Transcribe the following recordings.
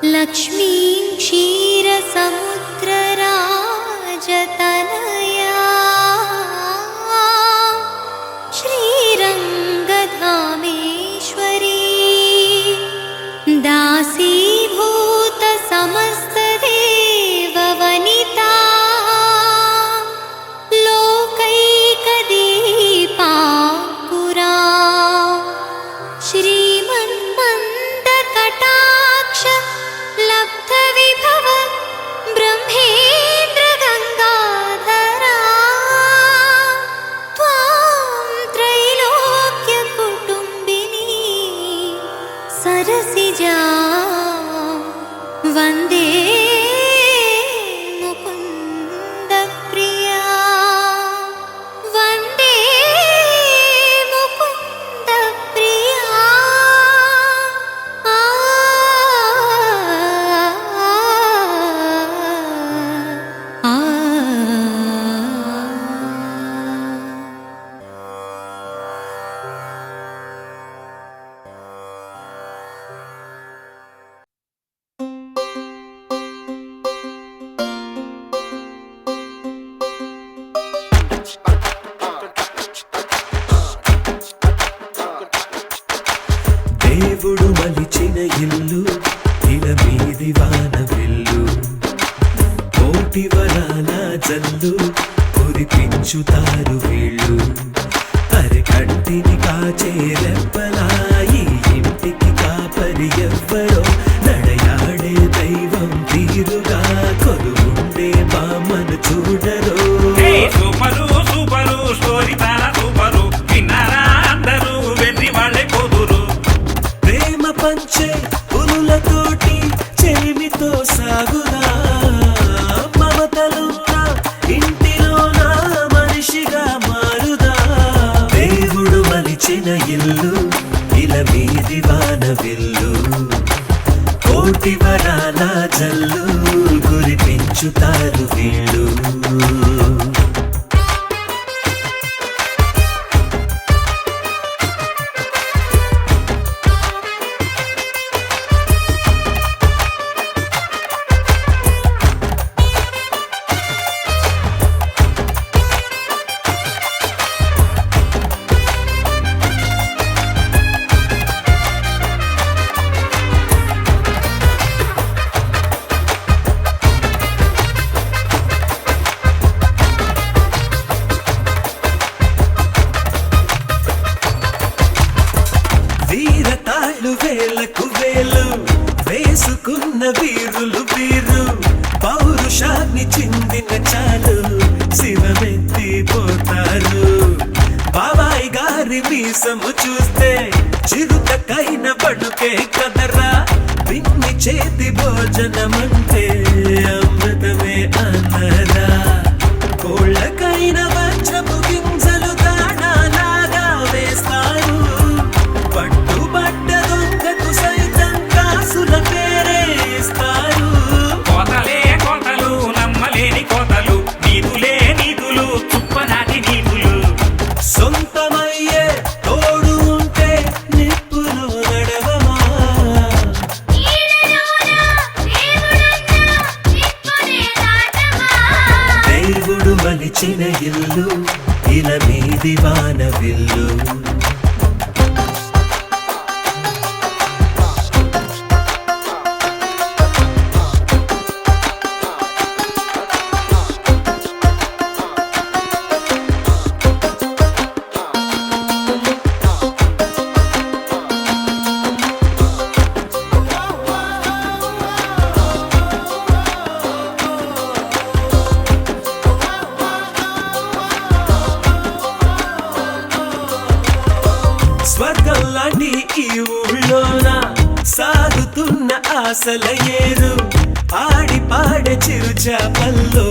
लक्ष्मीं क्षीरसमुद्रराजतनया श्रीरङ्गधामेश्वरी दासीभूत समस्तदेववनिता लोकैकदीपा पुरा श्रीमन्मन्दकटाक्ष लब्धविभव ब्रह्मेन्द्र गंगाधरा त्वां त्रैलोक्यकुटुम्बिनी सरसिजा वन्दे मुकुन्दप्रिया वन्दे मुकुन्दप्रिया దేవుడు మలిచిన ఇల్లు ఇల మీది వాన విల్లు కోటి వరాల జల్లు కురిపించుతారు వీళ్ళు అరకంటిని కాచే రెప్పలా ఈ ఇంటికి కాపరి ఎవ్వరో నడయాడే దైవం తీరుగా కొలువుండే బామ్మను చూడరో. సూపరు సూపరు స్టోరీ చాలా సూపరు, విన్నారా అందరూ వెర్రి వాళ్ళే పోదురు. ప్రేమ పంచే పులులతోటి చెలిమితో సాగుదా మమతలున్న ఇంటిలోన మనిషిగా మారుదా. దేవుడు మలిచిన ఇల్లు ఇల మీది వాన విల్లు కోటి వరాల జల్లు కురిపించుతారు వీళ్ళు. వీరతాళ్ళు వేలకు వేలు వేసుకున్న వీరులు వీరు పౌరుషాన్ని చిందిన చాలు శివమెత్తిపోతారు. బాబాయ్ గారి మీసము చూస్తే చిరుతకైన బడుకే కదరా, పిన్ని చేతి భోజనమంటే అమృతమే అన్నరా. కోళ్ళకైన వజ్రపు గింజలు దానాలాగా వేస్తారు, పట్టుబడ్డ దొంగకు సైతం కాసుల పేరేస్తారు. కోతలే కోతలు నమ్మలేని కోతలు, నీతులే నీతులు తుప్పనాటి నీతులు. సొంతమయ్యే తోడు ఉంటే నిప్పులో నడవమా. దేవుడు మలిచిన ఇల్లు ఇల మీది వాన విల్లు. ఆశల ఏరు ఆడి పాడే చిరుచాపల్లో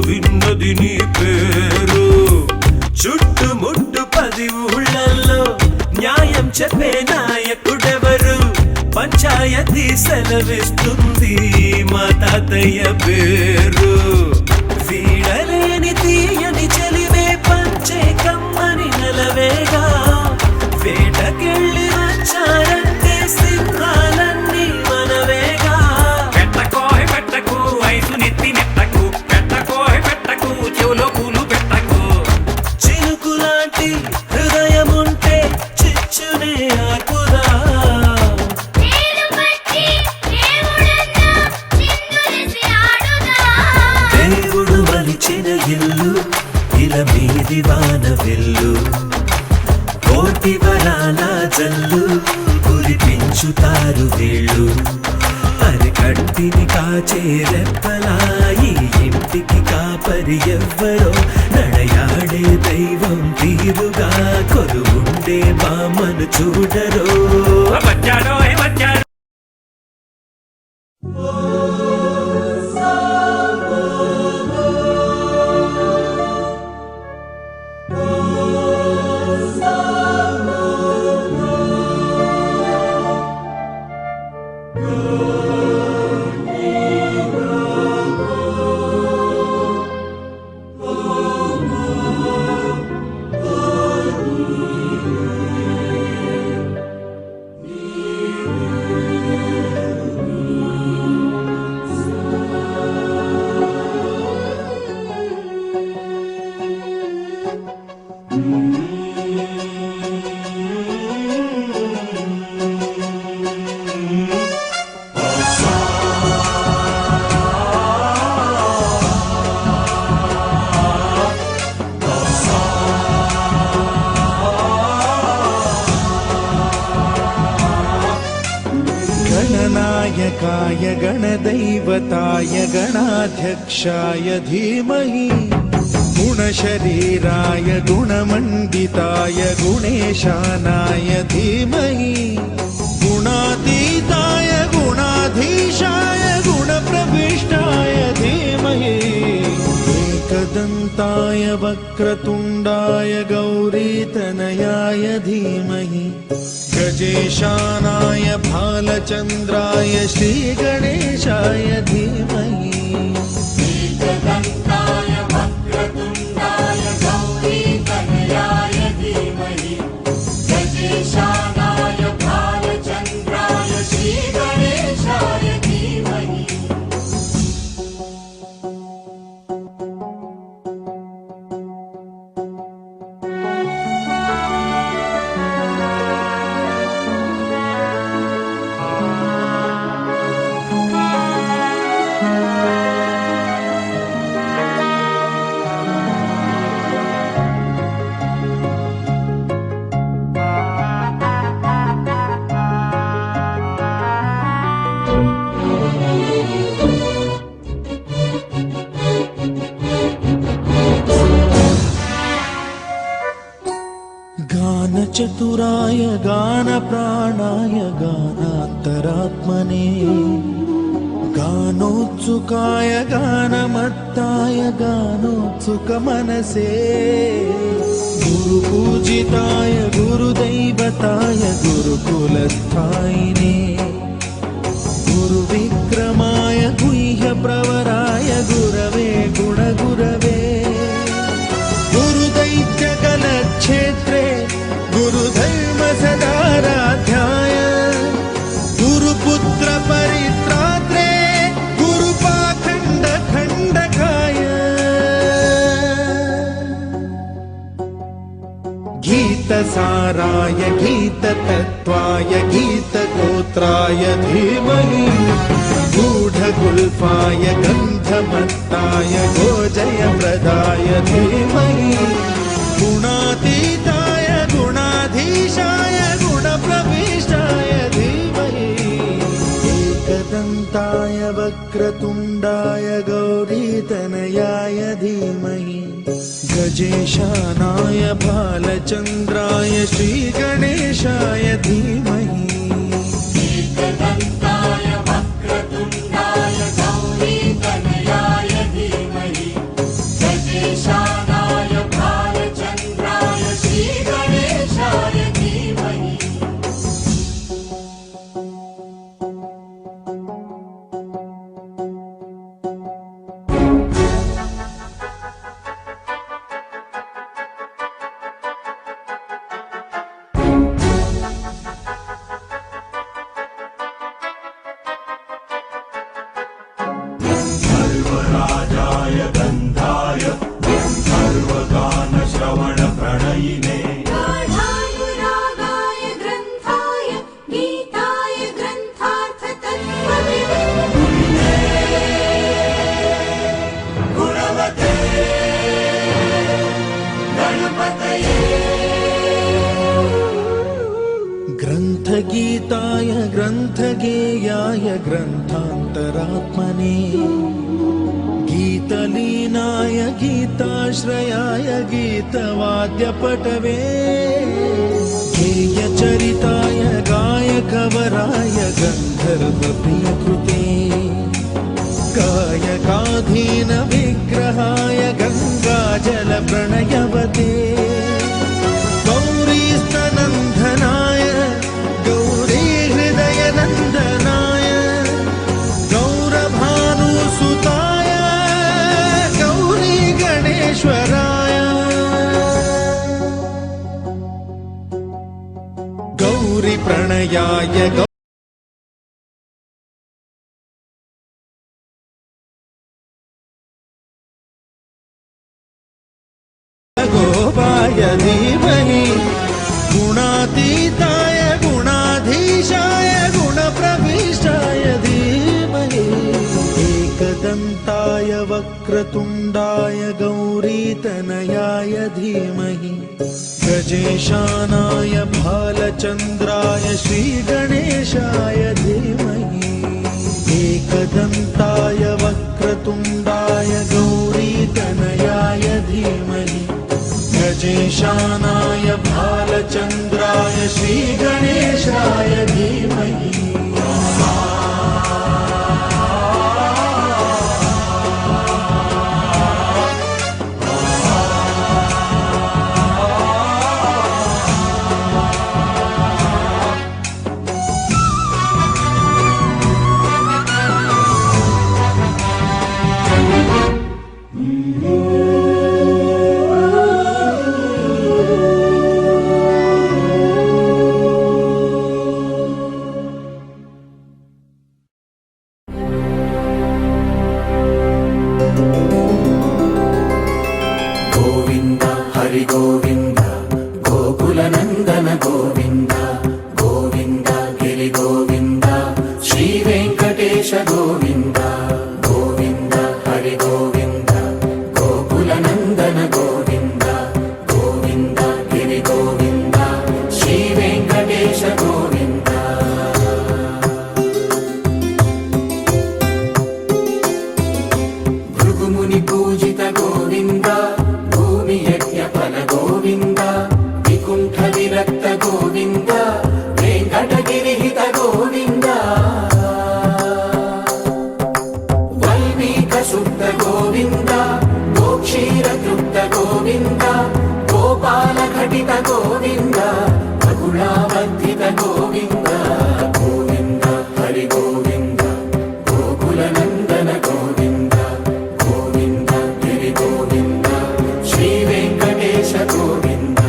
విన్నది నీ పేరు చుట్టుముట్టు 10 ఊళ్ళల్లో న్యాయం చెప్పే నాయకుడెవరు పంచాయతీ సెలవిస్తుంది మా తాతయ్య పేరు వీడలేని తీయని చెలివే పంచే కమ్మని నెలవేగా వేటకెళ్ళి వచ్చారంటే సింహాలన్నీ మనవేగా పెట్టకోహి పెట్టకు ఐసు నెత్తి నెట్టకు పెట్టకోహి పెట్టకు చెవులో పూలు పెట్టకు చినుకులాంటి హృదయముంటే చిచ్చునే ఆకుదా దేవుడు మలిచిన ఇల్లు ఇలా మీది వాన వెల్లు కోటి వరాల జల్లు కురిపించుతారు వీళ్ళు అరికట్టిని కాచే రెప్పలా ఈ ఇంటికి కాపరి ఎవ్వరో నడయాడే దైవం తీరుగా కొలువుండే బామ్మను చూడరో వచ్చాడో వచ్చాడు गणनायकाय गणदैवताय गणाध्यक्षाय धीमहि गुणशरीराय गुणमण्डिताय गुणेशानाय धीमहि गुणातीताय गुणाधीशाय गुणप्रविष्टाय धीमहि एकदन्ताय वक्रतुण्डाय गौरीतनयाय धीमहि गजेशानाय भालचन्द्राय श्रीगणेशाय धीमहि एकदन्ताय वक्रतुण्डाय गौरीतनयाय धीमहि गजेशानाय भालचन्द्राय श्रीगणेशाय धीमहि गानचतुराय गानप्राणाय गानान्तरात्मने गानोत्सुकाय गानमत्ताय गानोत्सुकमनसे गुरुपूजिताय गुरुदैवताय गुरुकुलस्थायिने गुरुविक्रमाय गुह्यप्रवराय गुरवे गुणगुरवे गुरुदैत्यकलक्षेत्रे गुरुधर्म सदाराध्याय गुरुपुत्र परित्रात्रे गुरुपाखण्ड खण्डकाय गीतसाराय गीततत्त्वाय गीतगोत्राय धीमहि गूढगुल्फाय गन्धमत्ताय गोजयप्रदाय धीमहि गुणातीताय गुणाधीशाय गुणप्रविष्टाय धीमहि एकदन्ताय वक्रतुण्डाय गौरीतनयाय धीमहि गजेशानाय भालचन्द्राय श्रीगणेशाय धीमहि एकदन्ताय वक्रतुण्डाय सर्वराजाय गन्धाय सर्वगानश्रवणप्रणयिने गाढानुरागाय ग्रन्थाय गीताय ग्रन्थार्थतत्त्वविदे गुणवते गणपतये ग्रन्थगीताय ग्रन्थगेयाय ग्रन्थान्तरात्मने गीतलीनाय गीताश्रयाय गीतवाद्यपटवे गेयचरिताय गायकवराय गन्धर्वप्रियकृते गायकाधीनविग्रहाय गङ्गाजलप्रणयवते गौरीस्तनन्दनाय गौरीहृदयनन्दनाय गौरभानुसुताय गौरी गणेश्वराय गौरीप्रणयाय गोपाय धीमहि गुणातीताय गुणाधीशाय गुणप्रविष्टाय धीमहि एकदन्ताय वक्रतुण्डाय गौरीतनयाय धीमहि गजेशानाय भालचन्द्राय श्रीगणेशाय धीमहि एकदन्ताय वक्रतुण्डाय गौरीतनयाय धीमहि गजेशानाय भालचन्द्राय श्रीगणेशाय धीमहि गोविन्द हरि गोविन्द गोकुलनन्दन गोविन्द गोविन्द गिरि गोविन्द श्रीवेङ्कटेश गोविन्द गोविन्द हरि गोविन्द गोकुलनन्दन गोविन्द गोविन्द गिरि गोविन्द श्रीवेङ्कटेश गोविन्द भृगुमुनि पूजित गोविन्द भूमियज्ञफल गोविन्द विकुण्ठ विरक्त गोविन्द वेङ्कटगिरिहित गोविन्द वल्मीक शुद्ध गोविन्द गोक्षीरतृप्त गोविन्द गोपालघटित गोविन्द रघुणावर्धित गोविन्द गोविन्द हरि गोविन्द गोकुलनन्दन गोविन्द गोविन्द गिरि गोविन्द श्रीवेङ्कटेश गोविन्द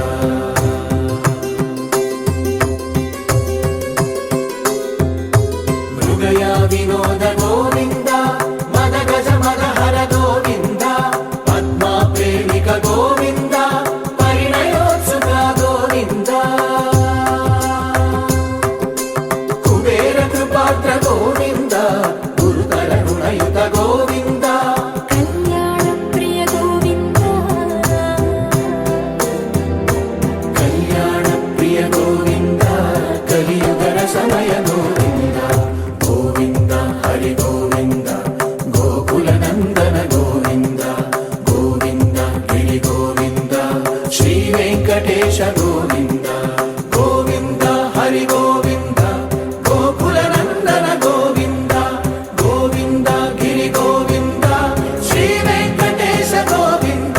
मृगया विनोद गोविन्द मदगज मदहर गोविन्द पद्मा प्रेमिक गोविन्द परिणयोत्सुक गोविन्द कुबेर कृपात्र गोविन्द गुरुतर गुणयुत गोविन्द कल्याणप्रिय गोविन्द कल्याणप्रिय गोविन्द कलियुगर समय गोविन्द गोविन्द हरि गोविन्द गोकुलनन्दन गोविन्द गोविन्द गिरि गोविन्द श्रीवेङ्कटेश गोविन्द गोविन्द हरि गोविन्द गोकुलनन्दन गोविन्द गोविन्द गिरि गोविन्द श्रीवेङ्कटेश गोविन्द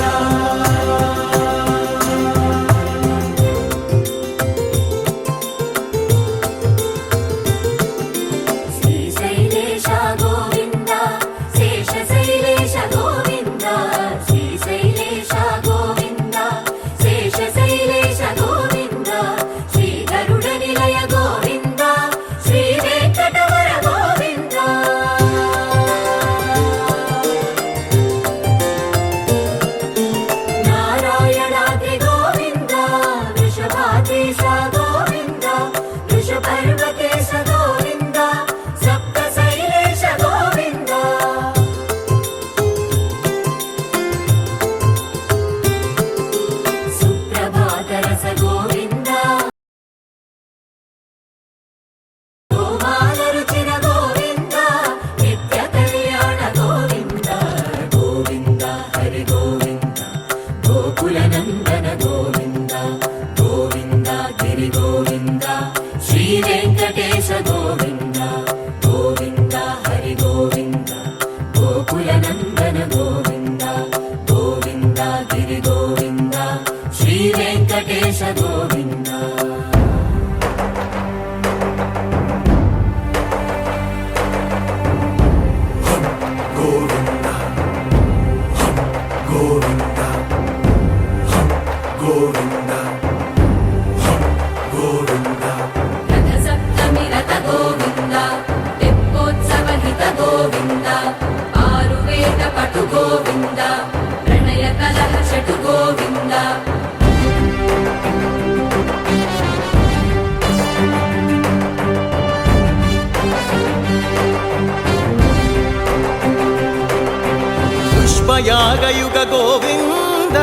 యాగయుగ గోవింద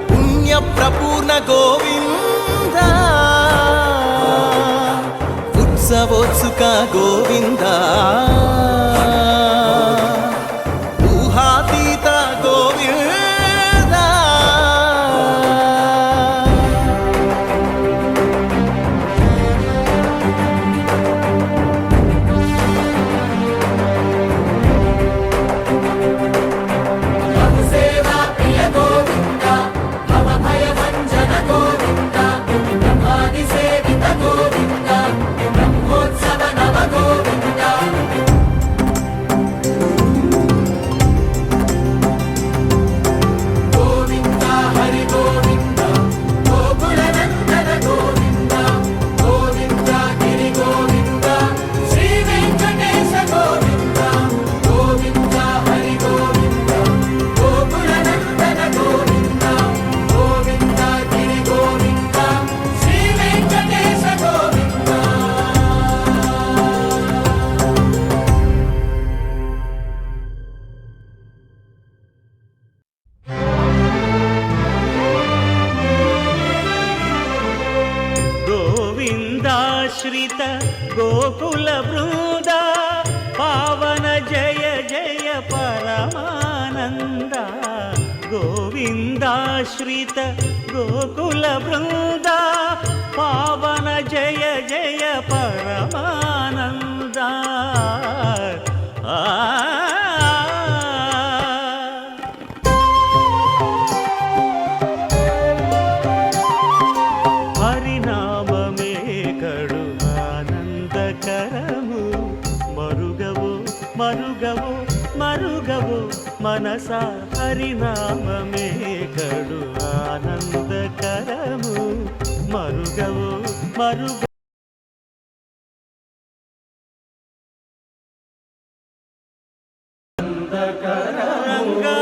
పుణ్య ప్రపూర్ణ గోవింద ఉత్సవోత్సుక గోవింద ఊహాతీత గోవింద సేవా ప్రియ గోవింద భవ భయ భంజన గోవింద బ్రహ్మాది సేవిత గోవింద బ్రహ్మోత్సవ నవ గోవింద గోవింద హరి గోవింద గోకుల నందన గోవింద గోవింద గిరి గోవింద శ్రీ వెంకటేశ గోవింద గోవింద హరి గోవింద గోకుల నందన గోవింద గోవింద గిరి గోవింద శ్రీ వెంకటేశ గోవింద గోవిందాశ్రిత గోకుల బృంద పావన జయ జయ పరమానంద గోవిందాశ్రిత గోకుల బృంద పావన జయ జయ పరమానంద హరినామమే కడు ఆనందకరము మరుగవు మరుగవు మరుగవు మనస హరినామమే కడు ఆనందకరము మరుగవు మరుగ రంగా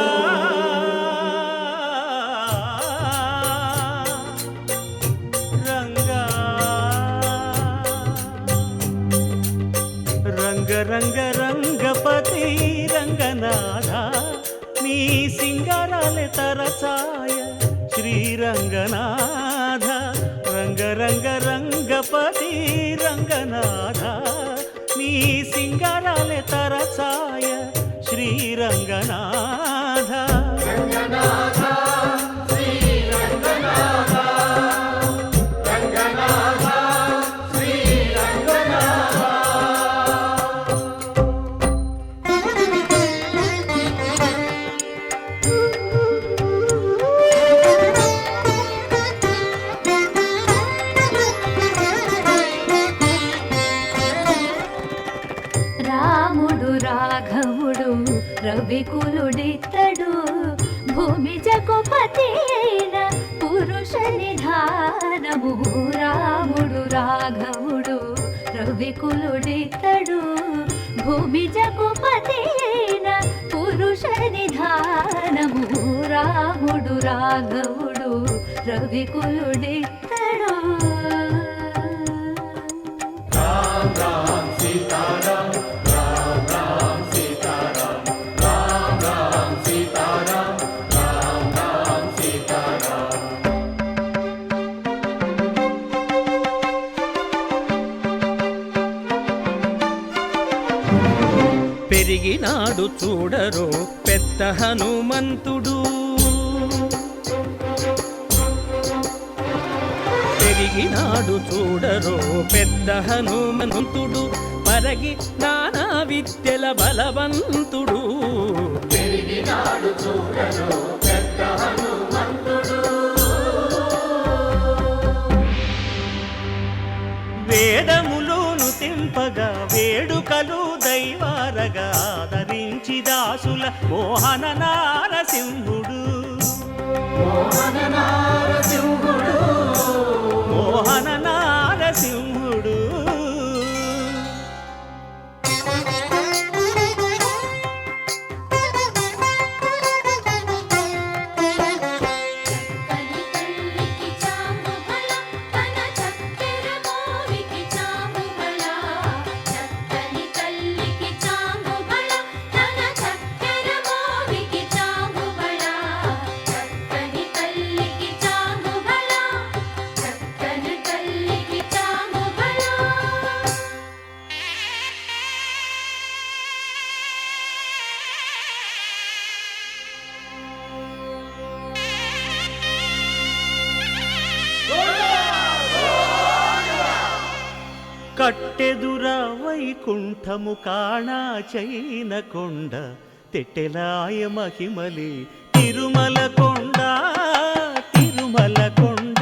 రంగా రంగ రంగ రంగపతి రంగనాథ నీ సింగారాలే తరచాయ శ్రీరంగనాథ రంగ రంగ రంగపతి రంగనాథ నీ సింగారాలే తరచాయ శ్రీరంగనాథ రాముడు రాఘవుడు రవికులుడితడు భూమి జగపతి అయిన పురుష నిధానము రాముడు రాఘవుడు రవికులుడితడు భూమి జగపతి అయిన పురుష నిధానము రాముడు రాఘవుడు రవికులుడితడు పెరిగినాడు చూడరో పెద్ద హనుమంతుడు పెరిగినాడు చూడరో పెద్ద హనుమంతుడు పరగి నానా విద్యల బలవంతుడు పెరిగినాడు చూడరు పెద్ద హనుమంతుడు వేదములోను తెంపగా వేడుకలు దైవారగా ఆదరించి దాసుల మోహన నారసింహుడు మోహన నారసింహుడు మోహన నారసింహుడు కలికి చాముబల తన చక్కెర మోవికి చాముబల చక్కని కల్లికి చాముబల తన కట్టెదుర వైకుంఠము కాణా చైన కొండ తెట్టెలాయ మహిమలి తిరుమల కొండ తిరుమల కొండ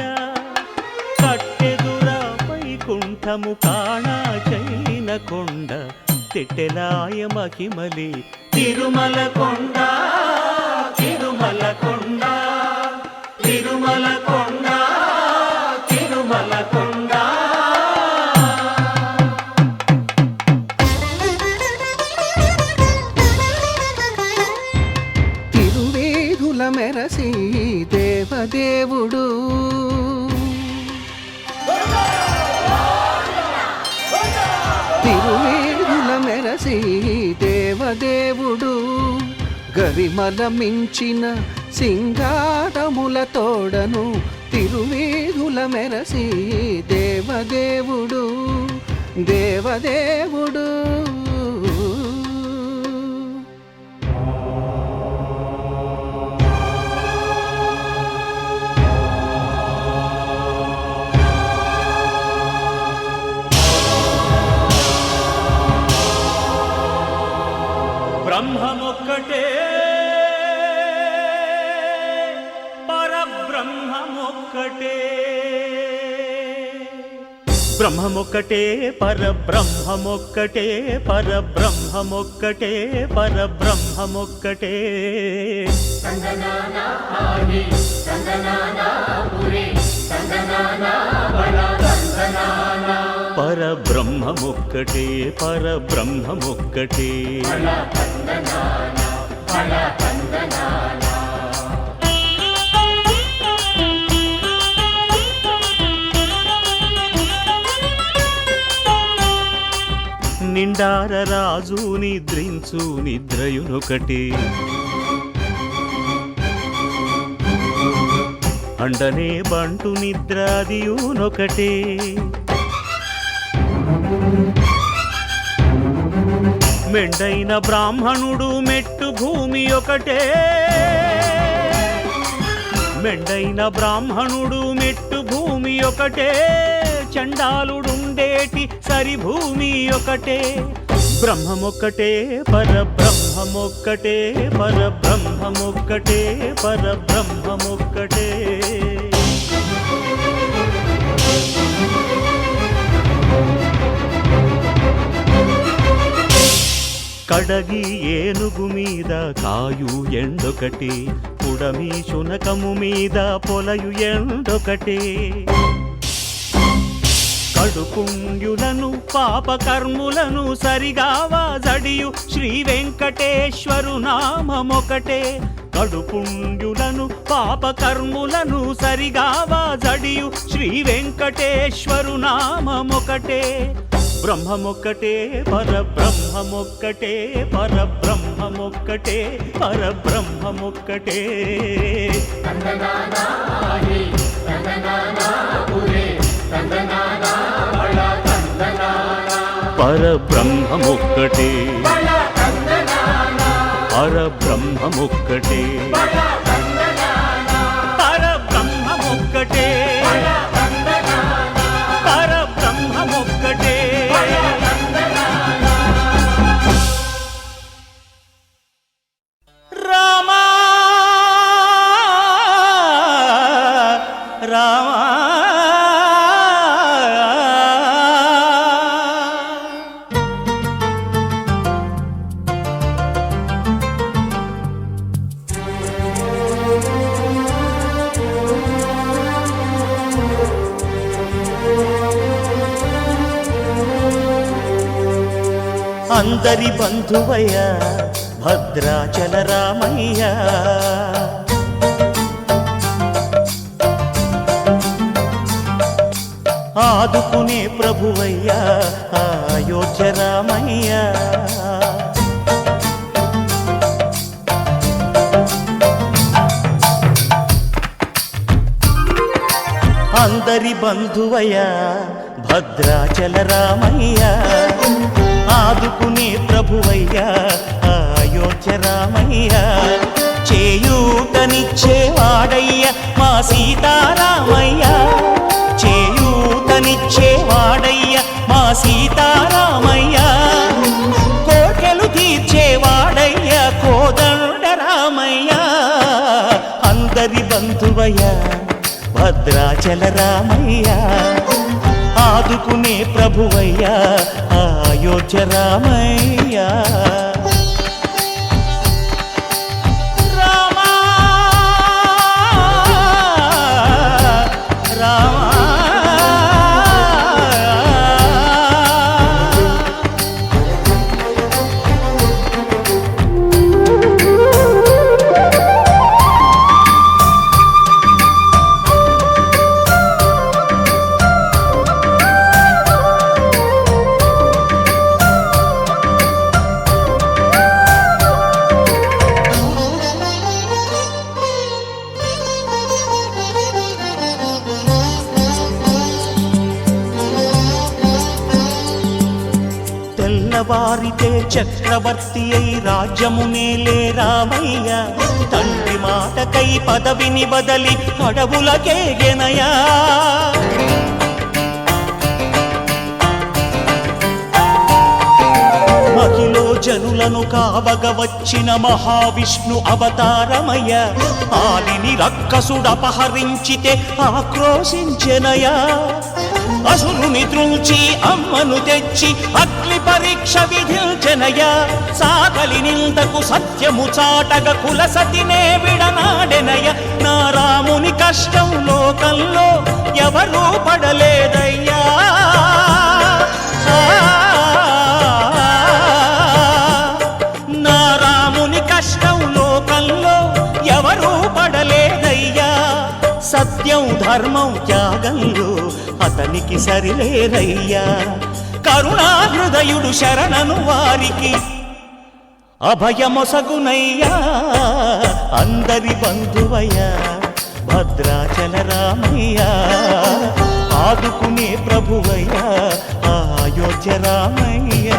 కట్టెదుర వైకుంఠము కాణా చైన కొండ తెట్టెలాయ మహిమలి తిరుమల కొండ తిరుమల కొండ తిరుమల కొండ తిరుమల కొండ తిరువేధుల మెరసి దేవదేవుడు తిరువేధుల మెరసి దేవదేవుడు గరిమల మించిన సింగారముల తోడను తిరువేధుల మెరసి దేవదేవుడు దేవదేవుడు బ్రహ్మమొక్కటే పరబ్రహ్మమొక్కటే బ్రహ్మమొక్కటే పరబ్రహ్మమొక్కటే పరబ్రహ్మమొక్కటే పరబ్రహ్మమొక్కటే తందనానా ఆని తందనానా పురే తందనానా బళ తందనానా పరబ్రహ్మమొక్కటే పరబ్రహ్మమొక్కటే బళ తందనానా బళ తందనానా నిండార రాజు నిద్రించు నిద్రయునొకటే అండనే బంటు నిద్రాదియునొకటే మెండైన బ్రాహ్మణుడు మెట్టు భూమి ఒకటే మెండైన బ్రాహ్మణుడు మెట్టు భూమి ఒకటే చండాలుడుండేటి సరిభూమి ఒకటే బ్రహ్మమొక్కటే పరబ్రహ్మమొక్కటే పరబ్రహ్మమొక్కటే పరబ్రహ్మమొక్కటే కడగి ఏనుగు మీద కాయు ఎండొకటి పుడమి శునకము మీద పొలయు ఎండొకటే కడుపుండ్యులను పాపకర్ములను సరిగావా జడియు శ్రీ వెంకటేశ్వరు నామమొకటే కడుపుండ్యులను పాపకర్ములను సరిగావా జడియు శ్రీ వెంకటేశ్వరు నామమొకటే బ్రహ్మమొక్కటే పరబ్రహ్మమొక్కటే పరబ్రహ్మమొక్కటే పరబ్రహ్మమొక్కటే తందనానా ఆని తందనానా పురే తందనానా బళ తందనానా పరబ్రహ్మమొక్కటే బళ తందనానా పరబ్రహ్మమొక్కటే బళ తందనానా పరబ్రహ్మమొక్కటే బళ తందనానా పరబ్రహ్మమొక్కటే రామా రామా అందరి బంధువయ్య భద్రాచల రామయ్య ఆదుకునే ప్రభువయ్య అయోధ్య రామయ్య అందరి బంధువయ్య భద్రాచల రామయ్య ఆదుకునే ప్రభువయ్యా అయోధ్య రామయ్య చేయూతనిచ్చేవాడయ్య మా సీతారామయ్య చేయూతనిచ్చేవాడయ్య మా సీతారామయ్య కోర్కెలు తీర్చేవాడయ్య కోదండ రామయ్య అందరి బంధువయ్య భద్రాచల రామయ్య ఆదుకునే ప్రభువయ్య అయోధ్య రామయ్య తెల్లవారితే చక్రవర్తి అయి రాజ్యమునేలే రామయ్య తండ్రి మాటకై పదవిని బదలి అడవులకేగెనయా మహిలో జనులను కావగ వచ్చిన మహావిష్ణు అవతారమయ్య ఆలిని రక్కసుడపహరించితే ఆక్రోశించెనయా అసురుని త్రుంచి అమ్మను తెచ్చి అగ్ని పరీక్ష విధించెనయ సాకలి నిందకు సత్యము చాటగ కులసతినే విడనాడెనయ నా రాముని కష్టం లోకంలో ఎవరూ పడలేదయ్యా నా రాముని కష్టం లోకంలో ఎవరూ పడలేదయ్యా సత్యం ధర్మం త్యాగంలో అతనికి సరిలేరయ్యా కరుణాహృదయుడు శరణను వారికి అభయమొసగునయ్యా అందరి బంధువయ్యా భద్రాచల రామయ్య ఆదుకునే ప్రభువయ్యా అయోధ్య రామయ్య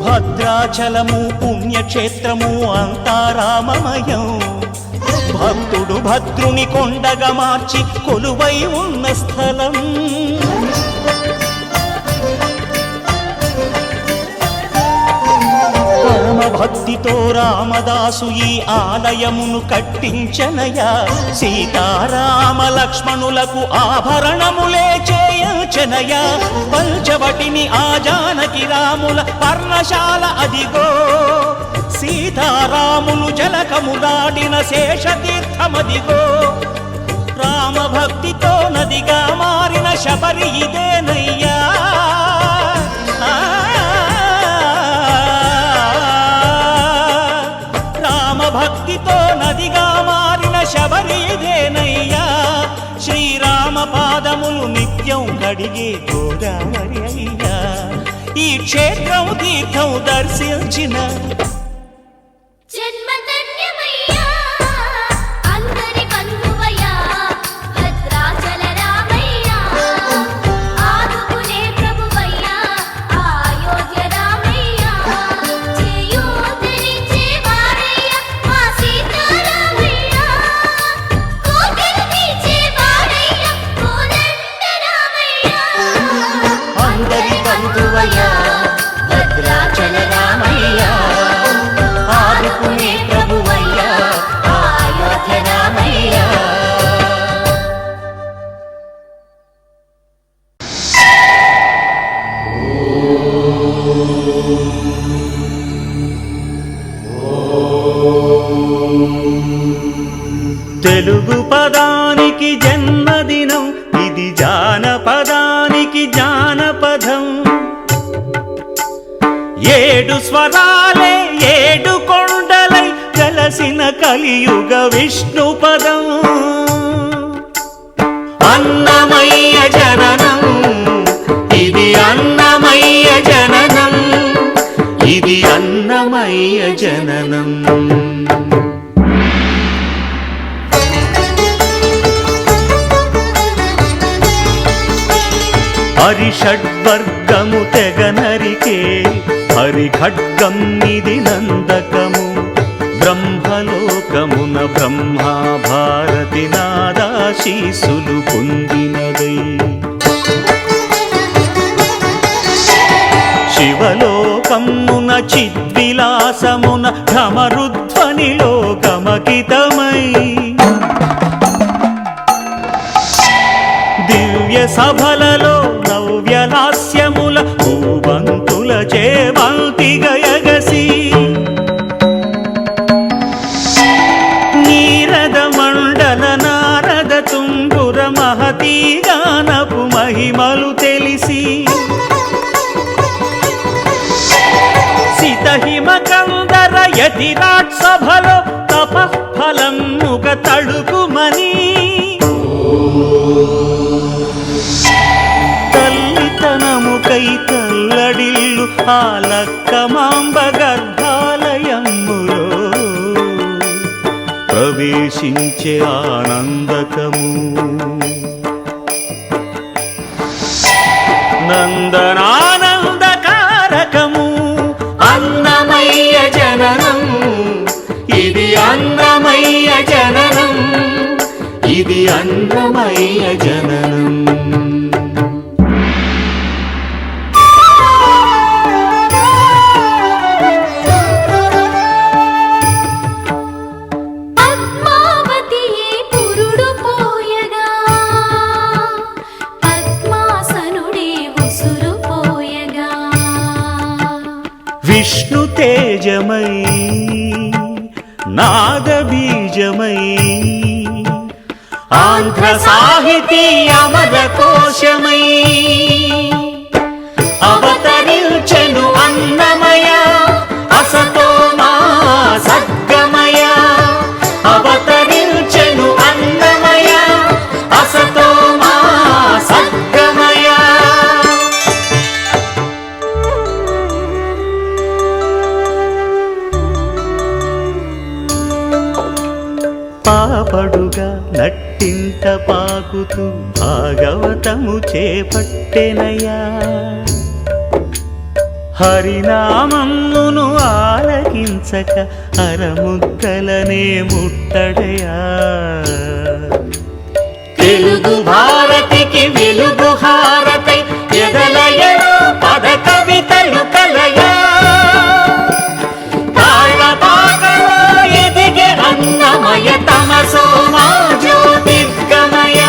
భద్రాచలము పుణ్యక్షేత్రము అంతా రామమయం భక్తుడు భద్రుని కొండగా మార్చి కొలువై ఉన్న స్థలం పరమ భక్తితో రామదాసు ఈ ఆలయమును కట్టించనయా సీతారామ లక్ష్మణులకు ఆభరణములే చేయించనయా పంచవటిని ఆ జానకి రాముల పర్ణశాల అదిగో సీతారాములు జలకము దాటిన శేషతీర్థమదిగో రామ భక్తితో నదిగా మారిన శబరి ఇదేనయ్యా భక్తితో నదిగా మారిన శబరి ఇదేనయ్యా శ్రీరామ పాదములు నిత్యం కడిగే గోదావరి అయ్యా ఈ క్షేత్రం తీర్థం దర్శించిన జన్మధన్యమయ్యా అందరి బంధువయ్యా భద్రాచల రామయ్యా ఆదుకునే ప్రభువయ్యా అయోధ్య రామయ్యా చేయూతనిచ్చే వాడయ్యా మా సీతారామయ్యా కోటలు తీర్చే వాడయ్యా కోదండ రామయ్యా అందరి బంధువయ్యా భద్రాచల రామయ్య ఆదుకునే ప్రభువయ్యా అయోధ్య రామయ్య తెలుగు పదానికి జన్మదినం ఇది జానపదానికి జానపదం ఏడు స్వరాలే ఏడు కొండలై కలసిన కలియుగ విష్ణు పదం అన్నమయ్య జననం హరిషడ్వర్గము తెగ నరికే హరిఖడ్గం ఇది నందకము బ్రహ్మలోకమున బ్రహ్మా భారతి నాదాశీసులు పొందినదై శివలోకమున చిద్విలాసమున ఢమరుధ్వనిలో గమకితమై దివ్య సభలలో నవ్యలాస్యముల భూవంతుల చేవంతిగయగసి నీరద మండల నారద తుంగుర మహతీ గానపు మహిమలు తెలిసి సితహిమ కందర యతిరాట్ సభలో తపఃఫలం ముగ తడుకుమని తల్లితనముకై తల్లడిల్లు ఆలక్కమాంబ గర్భాలయములో ప్రవేశించే ఆనందకము నందనానందకారకము అన్నమయ్య జననం ఇది అన్నమయ్య జననం ఇది అన్నమయ్య జననం పద్మావతియే పురుడు పోయగా పద్మాసనుడే ఉసురు పోయగా విష్ణు తేజమై నాదబీజమై ఆంధ్ర సాహితీ అమర కోశమై అవతరించెను అన్నమయ అసతో మా సద్గమయ అవతరించెను అన్నమయ అసతో మా సద్గమయ పాపడుగా నట్టింట పాకుతూ భాగవతము చేపట్టెనయా హరినామమును ఆలకించక అరముద్దలనే ముట్టడయా తెలుగు భారతికి వెలుగు హారతై ఎదలయలో పద కవితలు కలయా తాళపాకలో ఎదిగే అన్నమయ తమసో మా జ్యోతిర్గమయ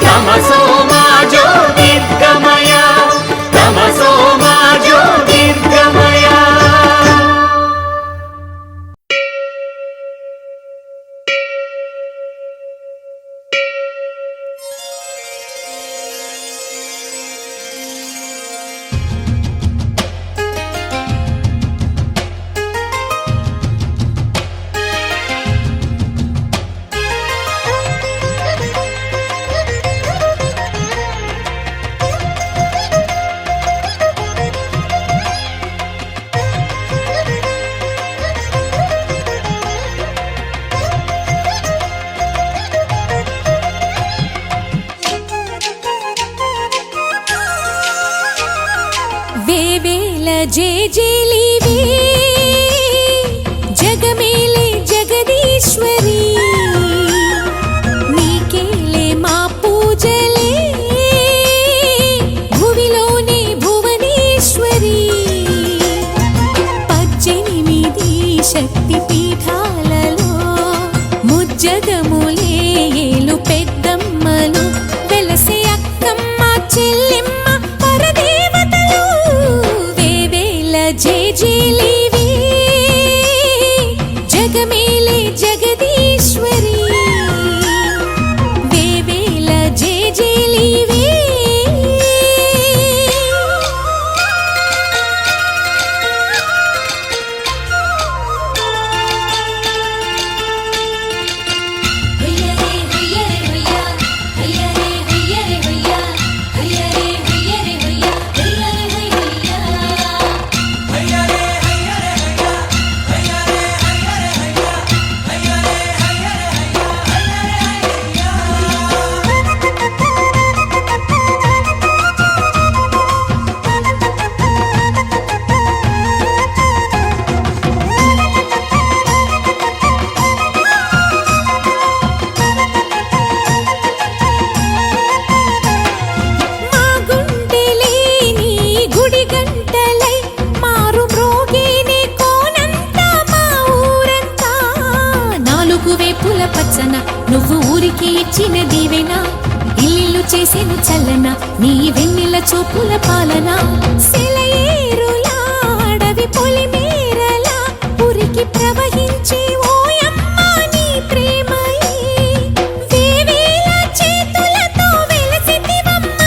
తమసో మా జ్యోతిర్గమయ తమసో మా జ్యోతిర్గమయ వేవేల జేజేలివే జగమేలే జగదీశ్వరి నీకేలే మా పూజలే భువిలోనే భువనేశ్వరి 18 శక్తి పీఠాలలో ముజ్జగములే ఏలు పెద్దమ్మలు వెలసే అక్కమ్మ చెల్లెమ్మ పరదేవతలు వేవేల జేజేలి ఇచ్చిన దీవెన ఇల్లు చేసేను చల్లన నీ వెన్నెల చూపుల పాలన సెలయేరులా అడవి పొలిమేరలా ఉరికి ప్రవహించే ఓయమ్మ నీ ప్రేమయే వేవేల చేతులతో వెలసితివమ్మ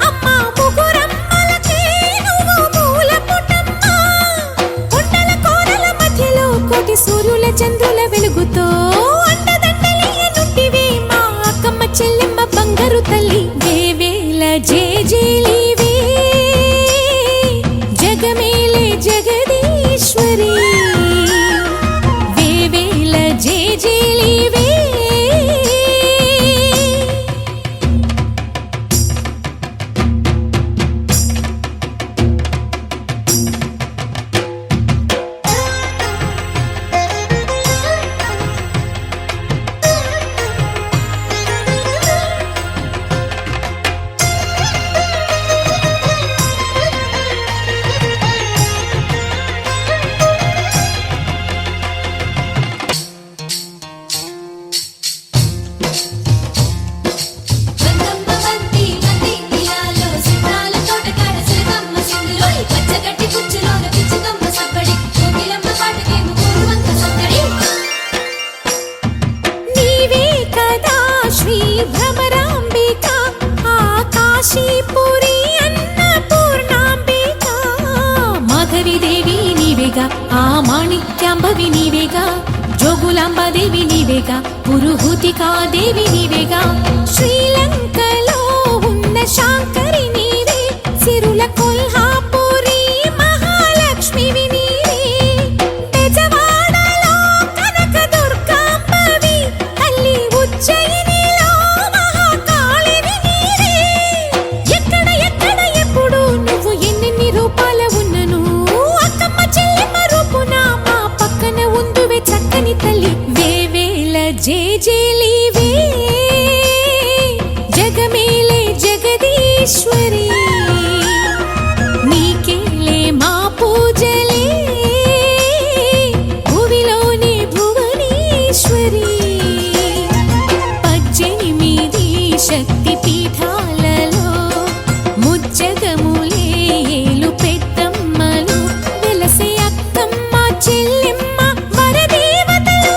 అమ్మ ముగురమ్మలకే నువ్వు మూల పుటమ్మ కొండల కోరల మధ్యలో కోటి సూర్యుల చంద్రుల వెలుగుతో అండదండలియనుంటివే మా అక్కమ్మ చెల్లెమ్మ బంగారు తల్లి వేవేల జేజేలివే జగమేలే జగదీశ్వరి వేవేల జేజేలివే బందమ్మ బంతి బంతి పియాలో సితాల తోటకాడ సిలకమ్మ సింగులోని పచ్చగడ్డి కుచ్చులోన పిచ్చుకమ్మ సబ్బడి కోకిలమ్మ పాటకేమో కోరువంక సత్తడి నీవే కదా శ్రీ భ్రమరాంబిక ఆకాశీపురి అన్నపూర్ణాంబిక మాధవిదేవి నీవేగా ఆ మాణిక్యాంబవి నీవేగా జోగులాంబాదేవి నీవేగా పురుహూతికాదేవి నీవేగా శ్రీలంకలో ఉన్న శాంకరి నీవే సిరుల కొల్హాపురి మహాలక్ష్మివి నీవే బెజవాడలో కనక దుర్గాంబవి తల్లి ఉజ్జయినిలో మహాకాళివి నీవే ఎక్కడ ఎక్కడ ఎప్పుడు నువ్వు ఎన్నెన్ని రూపాల ఉన్నను అక్కమ్మ చెల్లెమ్మ రూపున మా పక్కన ఉందువే చక్కని తల్లి వేవేల జేజేలివే జగమేలే జగదీశ్వరి నీకేలే మా పూజలే భువిలోని భువనేశ్వరి 18 శక్తి పీఠాలలో ముజ్జగములే ఏలు పెద్దమ్మలు వెలసే అక్కమ్మ చెల్లెమ్మ వరదేవతలు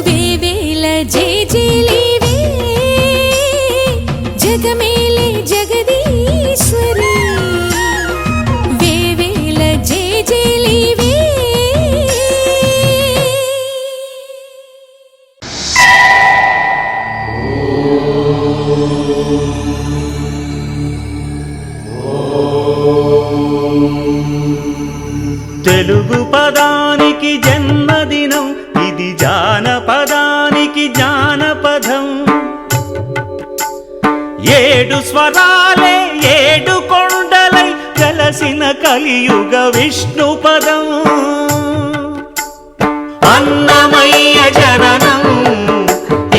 వేవేల జేజేలివే జగమేలే జగదీశ్వరి వేవేల జేజేలివే తెలుగు పదానికి జన్మదినం ఇది జానపదానికి జానపదం 7 స్వరాలే 7 కొండలై కలసిన కలియుగ విష్ణు పదం అన్నమయ్య జననం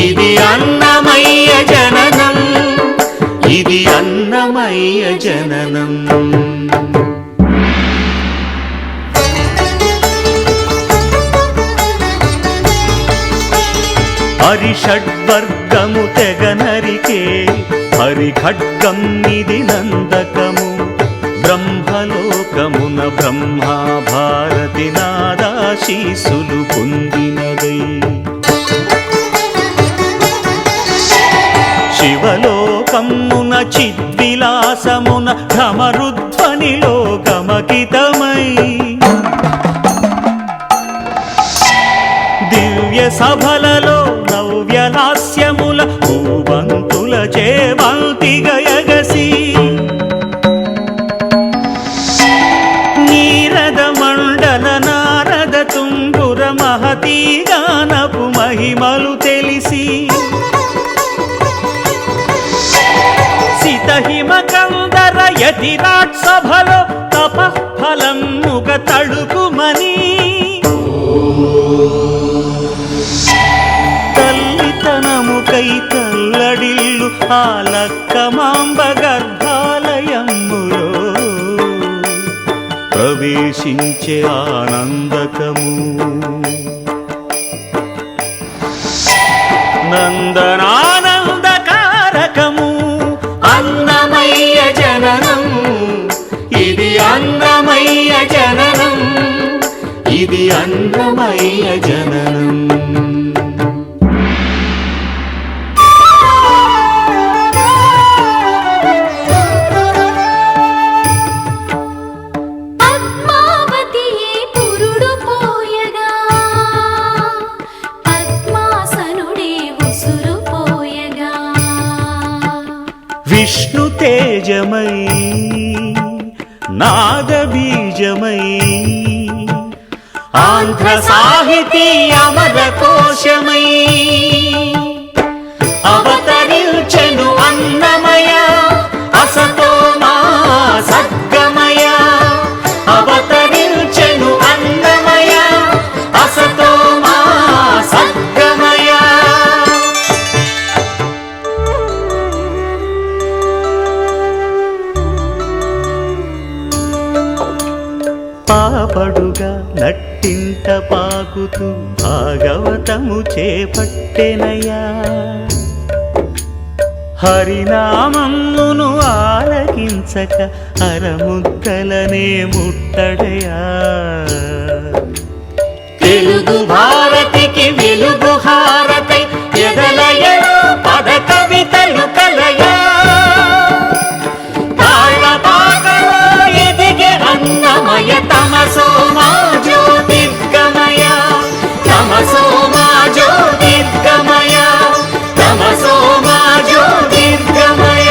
ఇది అన్నమయ్య జననం ఇది అన్నమయ్య జననం హరిషడ్వర్గము తెగనరికే హరిఖడ్గం ఇది నందకము బ్రహ్మలోకమున బ్రహ్మా భారతి నాదాశీసులు పొందినదై శివలోకమున చిద్విలాసమున భ్రమరుధ్వనిలో గమకితమై దివ్య సభలలో నవ్యలాస్యముల భూవంతుల చేవంతిగయగసి నీరద మండల నారద తుంగుర మహతీ గానపు మహిమలు తెలిసి సితహిమ కందర యతిరాట్ సభలో తపఃఫలం ముగ తడుకుమని తల్లితనముకై తల్లడిల్లు ఆలక్కమాంబ గర్భాలయములో ప్రవేశించే ఆనందకము నందనానంద అన్నమయ్య జననం. పద్మావతియే పురుడు పోయగా పద్మాసనుడే ఉసురు పోయగా విష్ణు తేజమై నాదబీజమై ఆంధ్ర సాహితీ అమర కోశమై అవతరించెను అన్నమయ అసతో మా సద్గమయ. అవతరించెను అన్నమయ అసతో మా సద్గమయ. పాపడుగా నట్టింట పాకుతూ భాగవతము చేపట్టెనయ్యా. హరినామమును ఆలకించక అరముద్దలనే ముట్టడయా. తెలుగు భారతికి వెలుగు హారతై ఎదలయను పద కవితలు కలయా. తాళపాకలో ఎదిగే అన్నమయ తమసో మా జ్యోతిర్గమయ. తమసో మా జ్యోతిర్గమయ. తమసో మా జ్యోతిర్గమయ.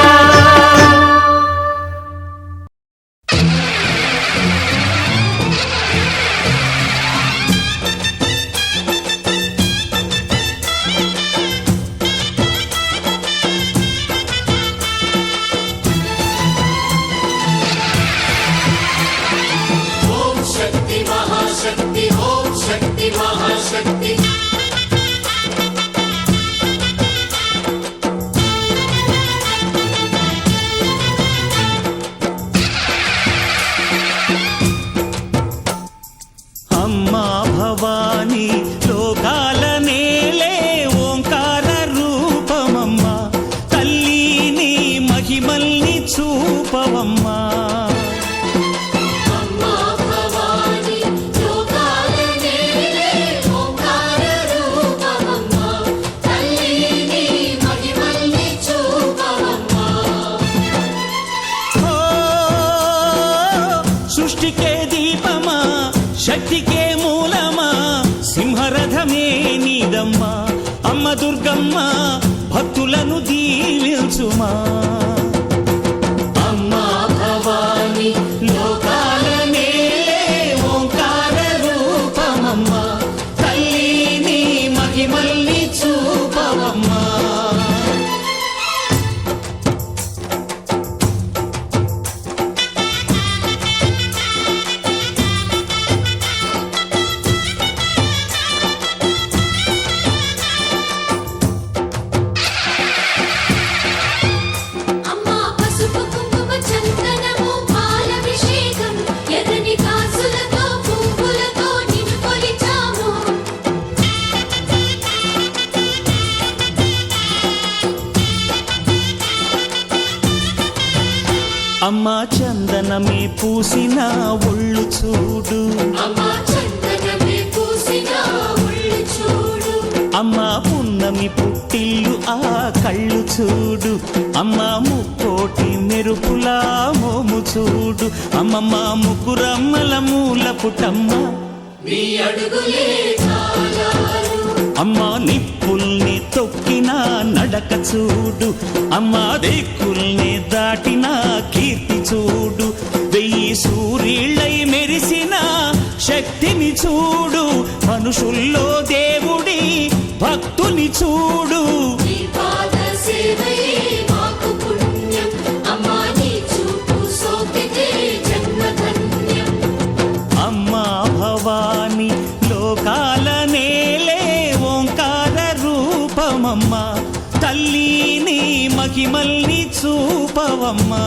ఓం శక్తి మహాశక్తి ఓం శక్తి మహాశక్తి. అమ్మా భవానీ లోకాల నేలే ఓంకార రూపమమ్మా. తల్లిని మహిమల్ని చూపవమ్మా. అమ్మా భవాని లోకాల నేలే ఓంకార రూపమమ్మా. తల్లిని మహిమల్ని చూపవమ్మా. ఓ సృష్టికే దీపమా శక్తికే మూలమా. సింహరథమే నీదమ్మా. అమ్మ దుర్గమ్మ భక్తులను దీవించుమా. అమ్మా భవాని లోకాల నేలే ఓంకార రూపమమ్మా. తల్లిని మహిమల్ని చూపవమ్మా. అమ్మా పసుపు కుంకుమ చందనము పాలభిషేకం ఎర్రని కాసులతో పువ్వులతో నిన్ను కొలిచాము. అమ్మా చందనమే పూసిన ఒళ్ళు చూడు. అమ్మా చందనమే పూసిన ఒళ్ళు చూడు. అమ్మా పున్నమి పుట్టిల్లు ఆ కళ్ళు చూడు. అమ్మా ముక్కోటి మెరుపులా మోము చూడు. అమ్మమ్మ ముగ్గురమ్మల మూల పుటమ్మ. నీ అడుగులే చాలారు. అమ్మా నిప్పుల్ని తొక్కిన నడక చూడు. అమ్మా దిక్కుల్ని దాటిన కీర్తి చూడు. 1000 సూర్యుళ్ళై మెరిసిన శక్తిని చూడు. మనుషుల్లో దేవుడి భక్తుని చూడు. నీ పాద సేవయే మాకు పుణ్యం. అమ్మా నీ చూపు సోకితే జన్మధన్యం. అమ్మా భవాని లోకాల నేలే ఓంకార రూపమమ్మా. తల్లిని మహిమల్ని చూపవమ్మా.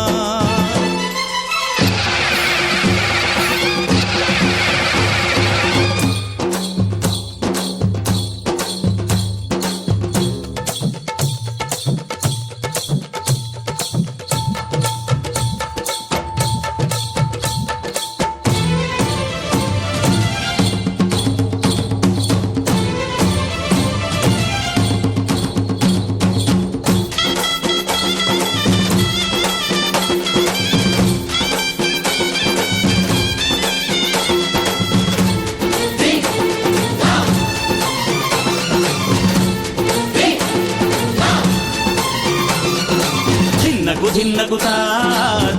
దిన్నకుతా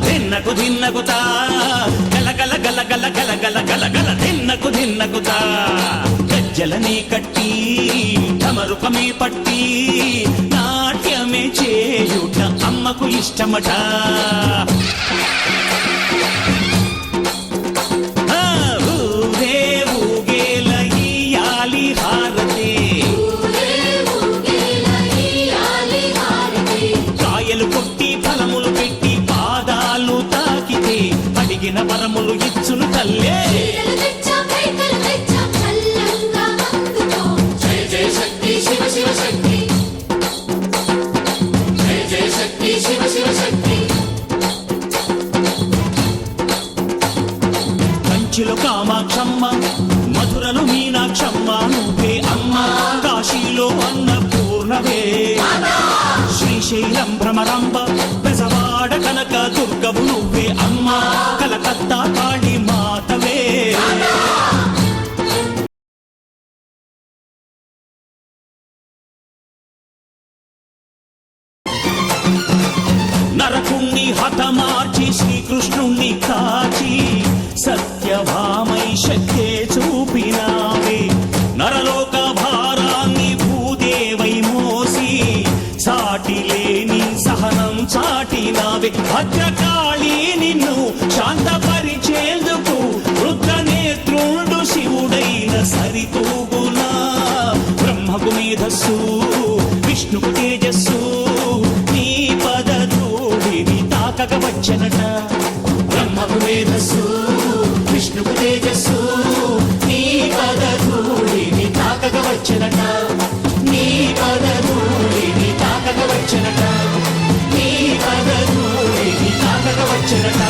దిన్నకు దిన్నకుతా గల గల గల గల గల గల గల గల దిన్నకుతా గజ్జలని కట్టి తమరుపమే పట్టి నాట్యమే చేయుట అమ్మకు ఇష్టమట ఊరే ఊగేల ఇయ్యాలి హారతే కాయలు కొట్టి ఫలములు పెట్టి పాదాలు తాకితే అడిగిన వరములు ఇచ్చును తల్లే జయ జయ శక్తి శివ శివ శక్తి జయ జయ శక్తి శివ శివ శక్తి కంచిలో కామాక్షమ్మ మధురలు మీనాక్షమ్మ నువ్వే అమ్మ కాశీలో అన్నపూర్ణవే శ్రీశైలం భ్రమరాంబ బెజవాడ కనక దుర్గవు నువ్వే అమ్మ కలకత్తా కాళీ మాతవే నరకుణ్ణి హతమార్చి శ్రీకృష్ణుణ్ణి కాచి సత్యభామై శక్తే చూపినావే నరలోక భారాన్ని భూదేవై మోసి సాటి లేని సహనం చాటినావే భద్రకాళి నిన్ను శాంతపరిచేందుకు రుద్రనేత్రుండు శివుడైన సరితూగునా బ్రహ్మకు మేధస్సు విష్ణుకు తేజస్సు నీ పదధూళిని తాకక వచ్చనట బ్రహ్మకు మేధస్సు విష్ణుకు తేజస్సు నీ పదధూళిని తాకక వచ్చనట నీ పదధూళిని తాకక వచ్చనట నీ పదధూళిని తాకక వచ్చనట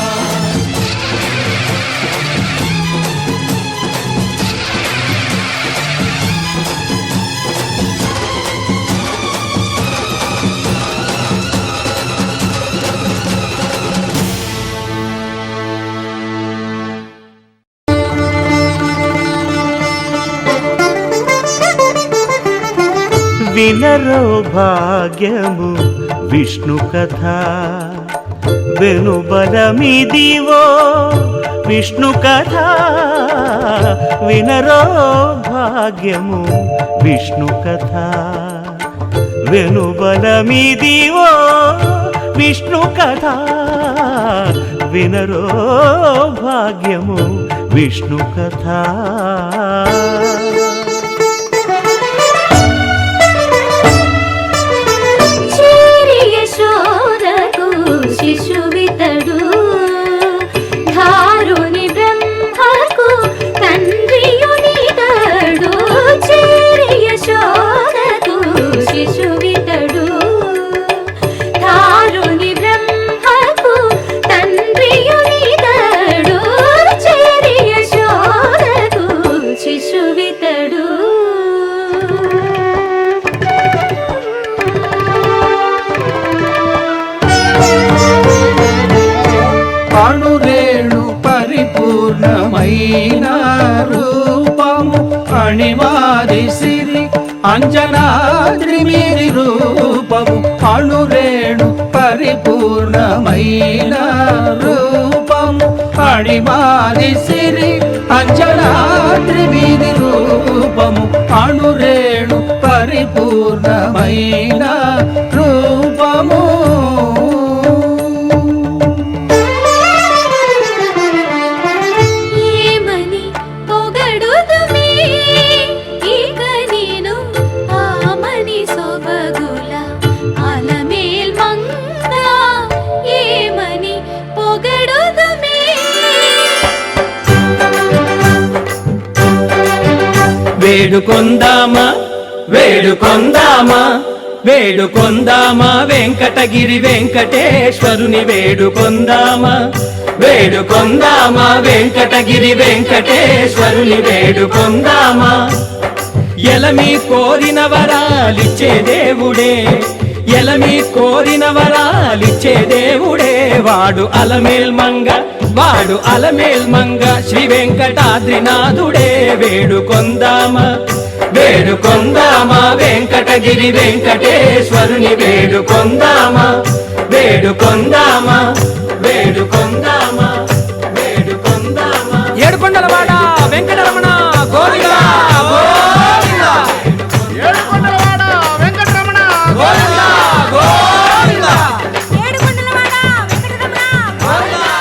వినరో భాగ్యము విష్ణు కథ వెనుబలమిదివో విష్ణు కథ వినరో భాగ్యము విష్ణు కథ వెనుబలమిదివో విష్ణు కథ వినరో భాగ్యము విష్ణు కథ శిశువితడు ధారుని బ్రహ్మకు తండ్రియునితడు చేరి యశోదకు శిశువితడు ధారుని బ్రహ్మకు తండ్రియునితడు చేరి యశోదకు శిశువితడు అణురేణు పరిపూర్ణమైన రూపము అణిమాది సిరి అంజనాద్రి మీది రూపము అణురేణు పరిపూర్ణమైన రూపము అణిమాది సిరి అంజనాద్రి మీది రూపము అణురేణు పరిపూర్ణమైన రూపము వేడుకొందామా వేడుకొందామా వేడుకొందామా వెంకటగిరి వెంకటేశ్వరుని వేడుకొందామా వేడుకొందామా వెంకటగిరి వెంకటేశ్వరుని వేడుకొందామా ఎలమి కోరిన వరాలిచ్చే దేవుడే ఎలమి కోరిన వరాలిచ్చే దేవుడే వాడు అలమేల్మంగ శ్రీ వెంకటాద్రినాథుడే వేడుకొందామా వేడుకొందామా వెంకటగిరి వెంకటేశ్వరుని వేడుకొందామా వేడుకొందామా వేడుకొందామా వేడుకొందామా ఏడుకొండలవాడ వెంకటరమణ గోవిందా గోవిందా ఏడుకొండలవాడ వెంకటరమణ గోవిందా గోవిందా ఏడుకొండలవాడ వెంకటరమణ గోవిందా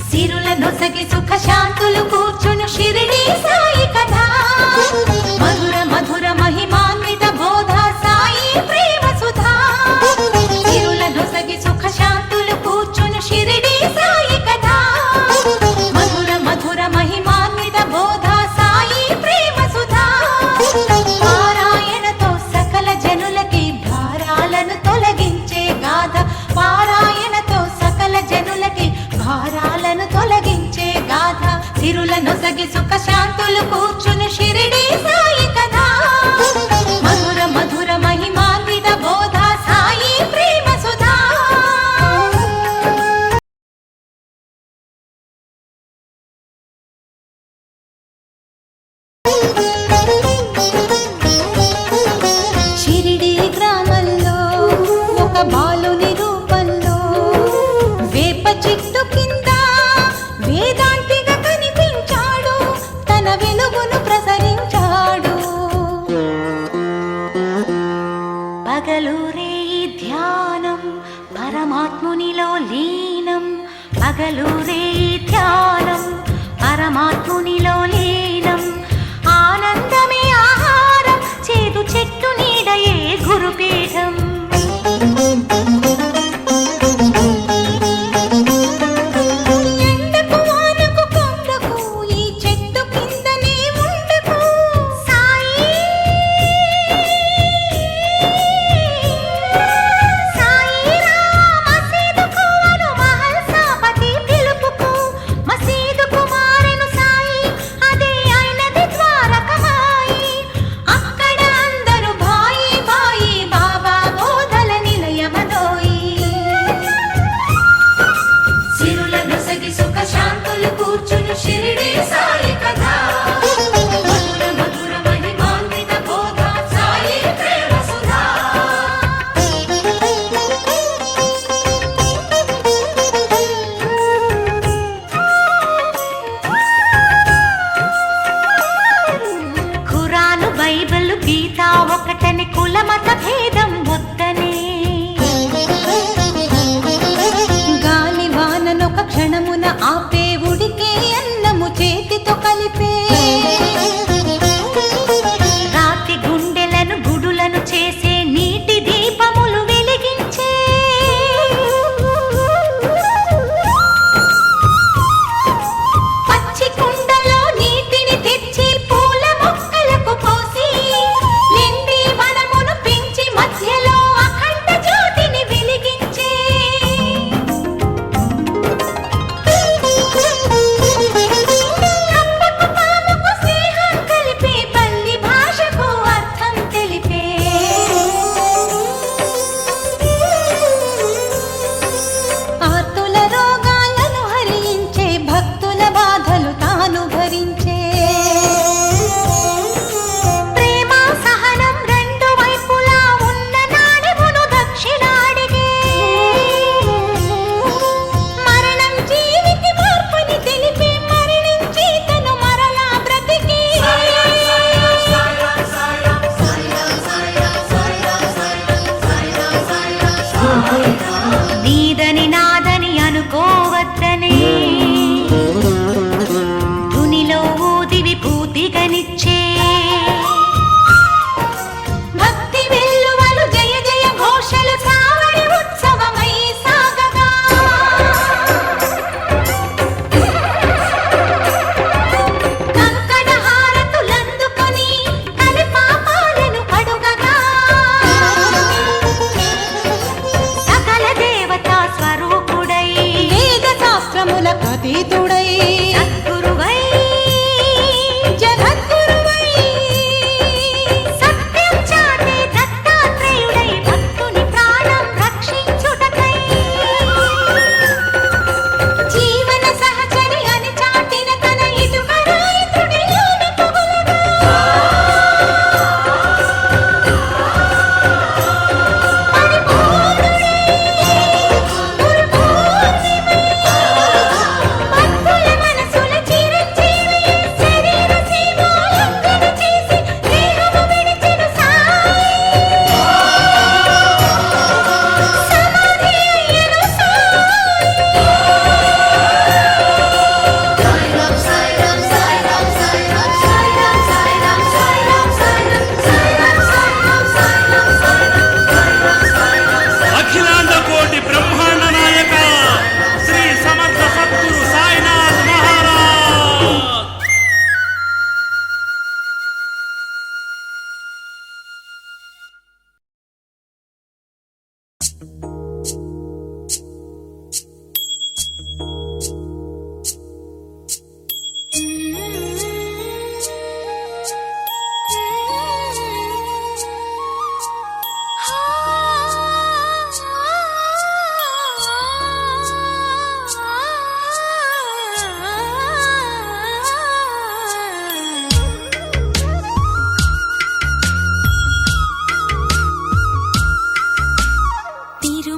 సిరుల నొసగి సుఖ శాంతులు కూర్చును షిరిడి సాయి కథ మధుర మధుర మహిమాన్విత బోధ సాయి ప్రేమ సుధా సిరుల నొసగి సుఖ శాంతులు కూర్చును షిరిడి సాయి కథ మధుర మధుర మహిమాన్విత బోధ సాయి ప్రేమ సుధా పారాయణతో సకల జనులకి భారాలను తొలగించే గాథ పారాయణతో సకల జనులకి భారాలను తొలగించే గాథ సిరుల నొసగి సుఖ శాంతులు కూర్చుని షిరిడి సాయి కథ మధుర మధుర మహిమాన్విత బోధ సాయి ప్రేమ సుధా షిరిడి గ్రామంలో ఒక బాలుని రూపంలో వేప చెట్టు కింద వేదాంతిగా కనిపించాడు తన వెలుగును ప్రసరించాడు పగలూరే ధ్యానం పరమాత్మునిలో లీనం పగలూరే ధ్యానం పరమాత్మునిలో లీనం ఆనందమే ఆహారం చేదు చెట్టు నీడయే గురుపీఠం ఎండకు వానకు కొండకు ఈ చెట్టు కిందనే ఉండకు సాయి సాయి రామ మసీదుకు అను మహల్ సాపతి పిలుపుకు మసీదుకు మారెను సాయి అదే అయినది ద్వారకమాయి అక్కడ అందరూ భాయి భాయి బాబా బోధల నిలయమదోయి సిరుల నొసగి సుఖ శాంతులు కూర్చుని షిరిడి సాయి కథ మధుర మధుర మహిమాన్విత బోధ సాయి ప్రేమ సుధా ఖురాను బైబిల్ గీత ఒకటని కులమత భేదం వద్దనే గాలి వాననొక క్షణమున ఆపే ఉడికే అన్నము చేతితో కలిపే రాతి గుండెలను గుడులను చేసే నీటి దీపములు వెలిగించే పచ్చి కుండలో నీటిని తెచ్చి పూల మొక్కలకు పోసి నిండి వనమును పెంచి తిరు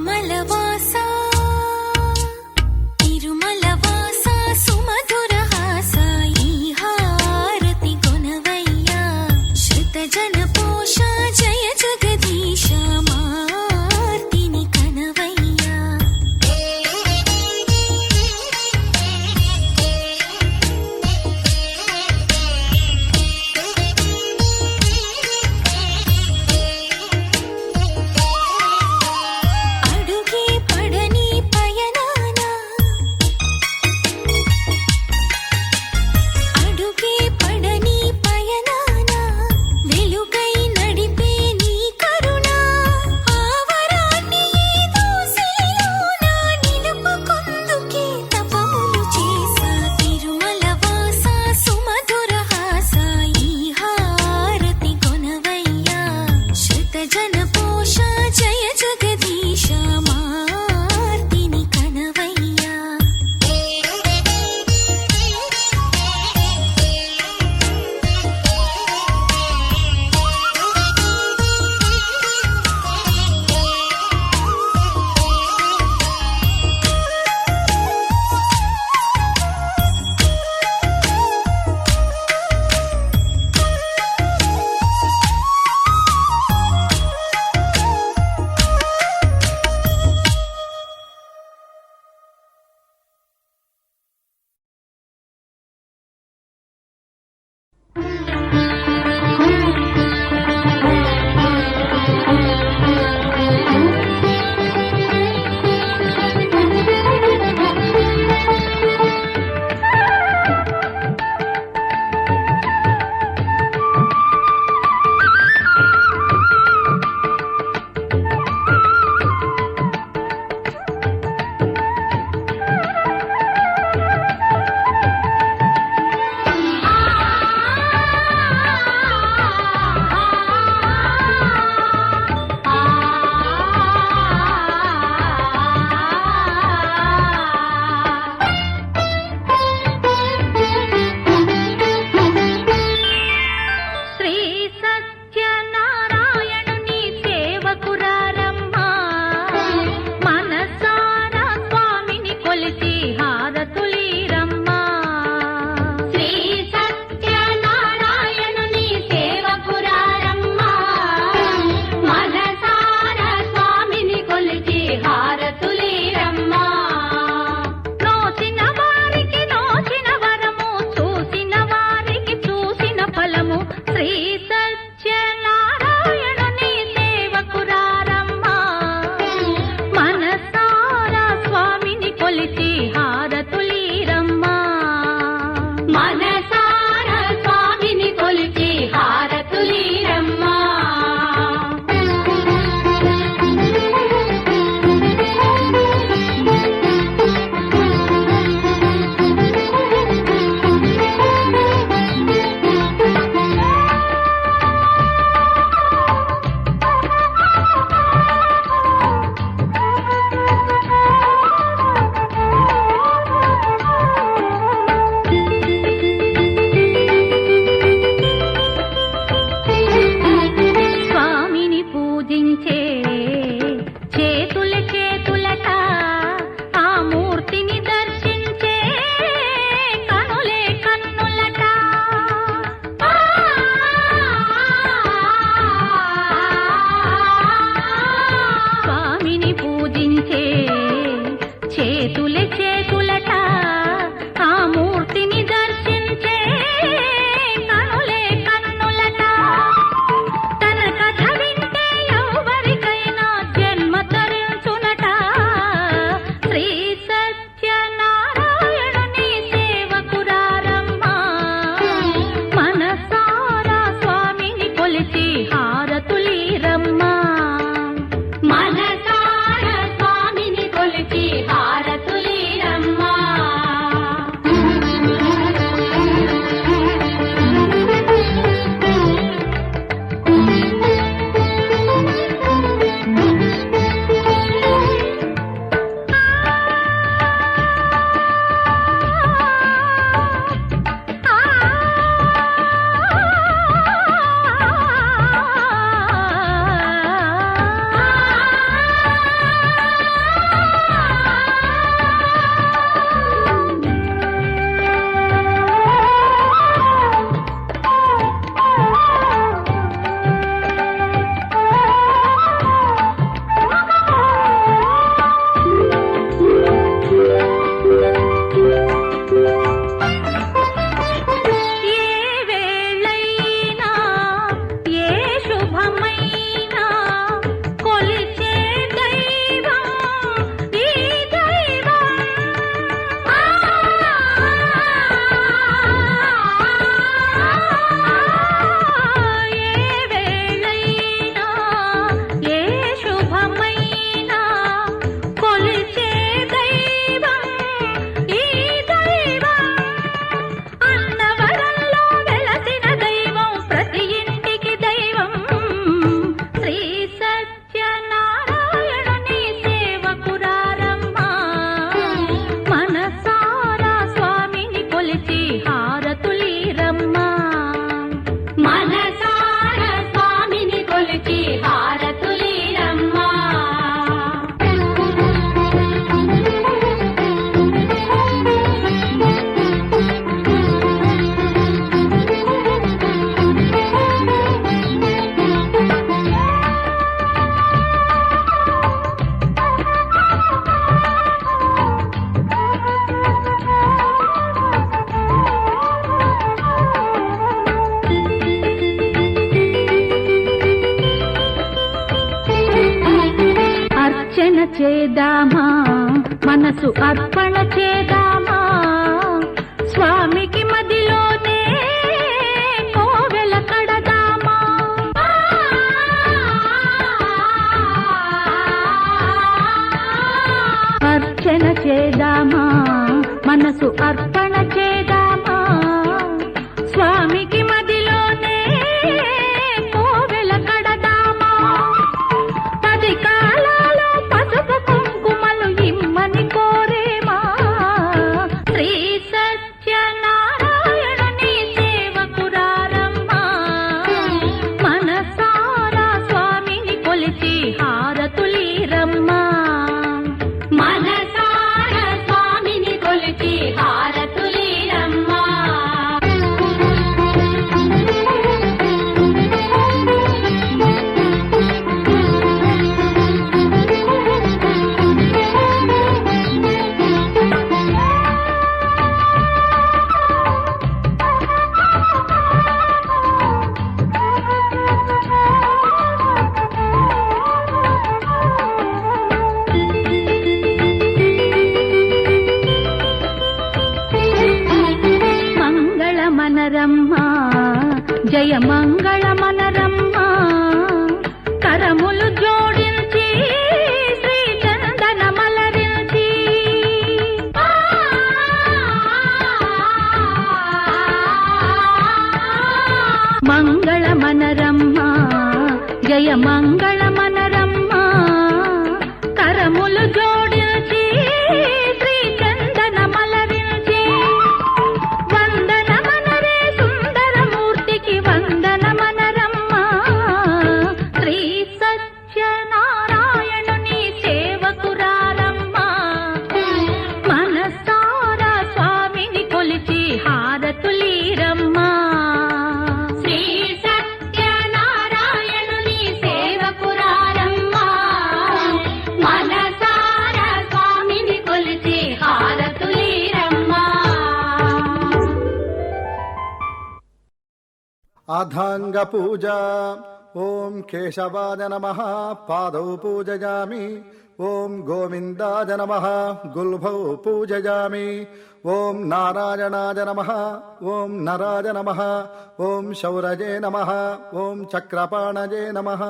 చేద్దామా మనసు అర్పణ చేద్దామా స్వామికి మదిలోనే కోవెల కడదామా అర్చన చేద్దామా మనసు అర్పణ చేద్దామా స్వామికి మదిలోనే కోవెల కడదామా 10 కాలాలు పసుపు కుంకుమలు ఇమ్మని కోరేమా శ్రీ సత్యనారాయణుని సేవకురారమ్మా మనసారా స్వామిని కొలిచి హారతులీరమ్మా మనసారా స్వామిని కొలిచి హారతులీరమ్మా మంగళమనరమ్మా జయ మంగళమనరమ్మా కరములు జోడించి శ్రీ చందన మలరించి మంగళమనరమ్మా జయ మంగళమనరమ్మా కరములు జోడించి శ్రీ చందన మలరించి వందనమనరే సుందరమూర్తికి వందనమనరమ్మా శ్రీ సత్యనారాయణుని సేవకురారమ్మా మనసారా స్వామిని కొలిచి హారతులీరమ్మా శ్రీ సత్యనారాయణుని సేవకురారమ్మా మనసారా స్వామిని కొలిచి హారతులీరమ్మా అథాంగ పూజ ఓం కేశవాయ నమః పాదౌ పూజయామి ఓం గోవిందాయ నమః గుల్భౌ పూజయామి ఓం నారాయణాయ నమః ఓం నరాయ నమః ఓం శౌరజే నమః ఓం చక్రపాణజే నమః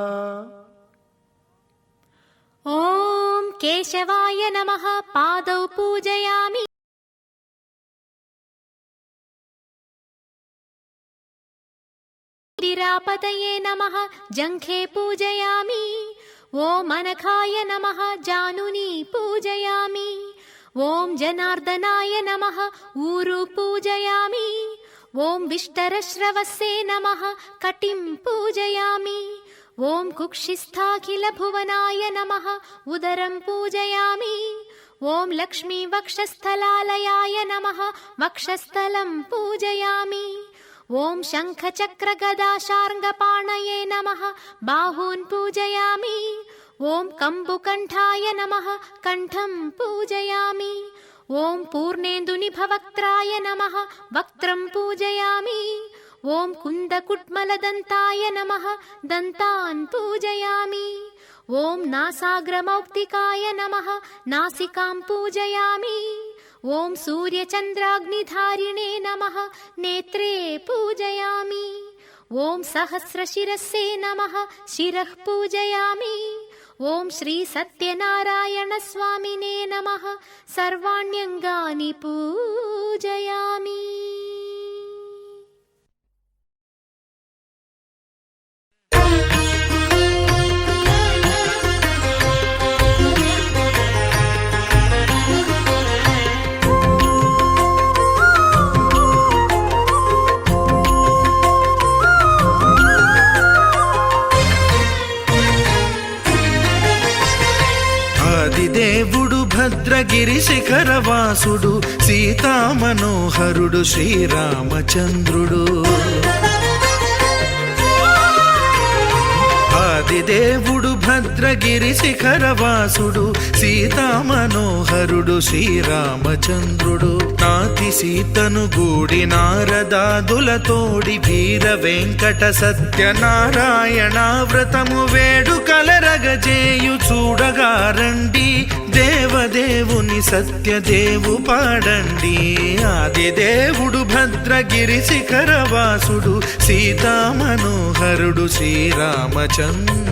ఓం కేశవాయ నమః పాదౌ పూజయామి గిరిరాపతయే నమః జంఘే పూజయామి ఓం అనఘాయ నమః జానుని పూజయామి ఓం జనార్దనాయ నమః ఊరు పూజయామి ఓం విష్టరశ్రవస్సే నమః కటిం పూజయామి ఓం కుక్షిస్థాఖిల భువనాయ నమః ఉదరం పూజయామి ఓం లక్ష్మీ వక్షస్థలాలయాయ నమః వక్షస్థలం పూజయామి ఓం శంఖ చక్ర గదా శార్ంగపాణయే నమః బాహూన్ పూజయామి ఓం కంబుకంఠాయ నమః కంఠం పూజయామి ఓం పూర్ణేందునిభవక్త్రాయ నమః వక్త్రం పూజయామి ఓం కుందకుట్మలదంతాయ నమః దంతాన్ పూజయామి ఓం నాసాగ్రమౌక్తికాయ నమః నాసికాం పూజయామి ఓం సూర్యచంద్రాగ్నిధారిణే నమః నేత్రే పూజయామి ఓం సహస్రశిరస్సే నమః శిరః పూజయామి ఓం శ్రీ సత్యనారాయణ స్వామినే నమః సర్వాణ్యంగాని పూజయామి ఆదిదేవుడు భద్రగిరి శిఖరవాసుడు సీతామనోహరుడు శ్రీరామచంద్రుడు ఆదిదేవుడు భద్రగిరి శిఖరవాసుడు సీతా మనోహరుడు శ్రీరామచంద్రుడు నాతి సీతను గూడి నారదాదులతోడి వీర వెంకట సత్యనారాయణ వ్రతము వేడుకలరగజేయు చూడగా రండి దేవదేవుని సత్యదేవు పాడండి ఆదిదేవుడు భద్రగిరి శిఖరవాసుడు సీతా మనోహరుడు శ్రీరామచంద్రుడు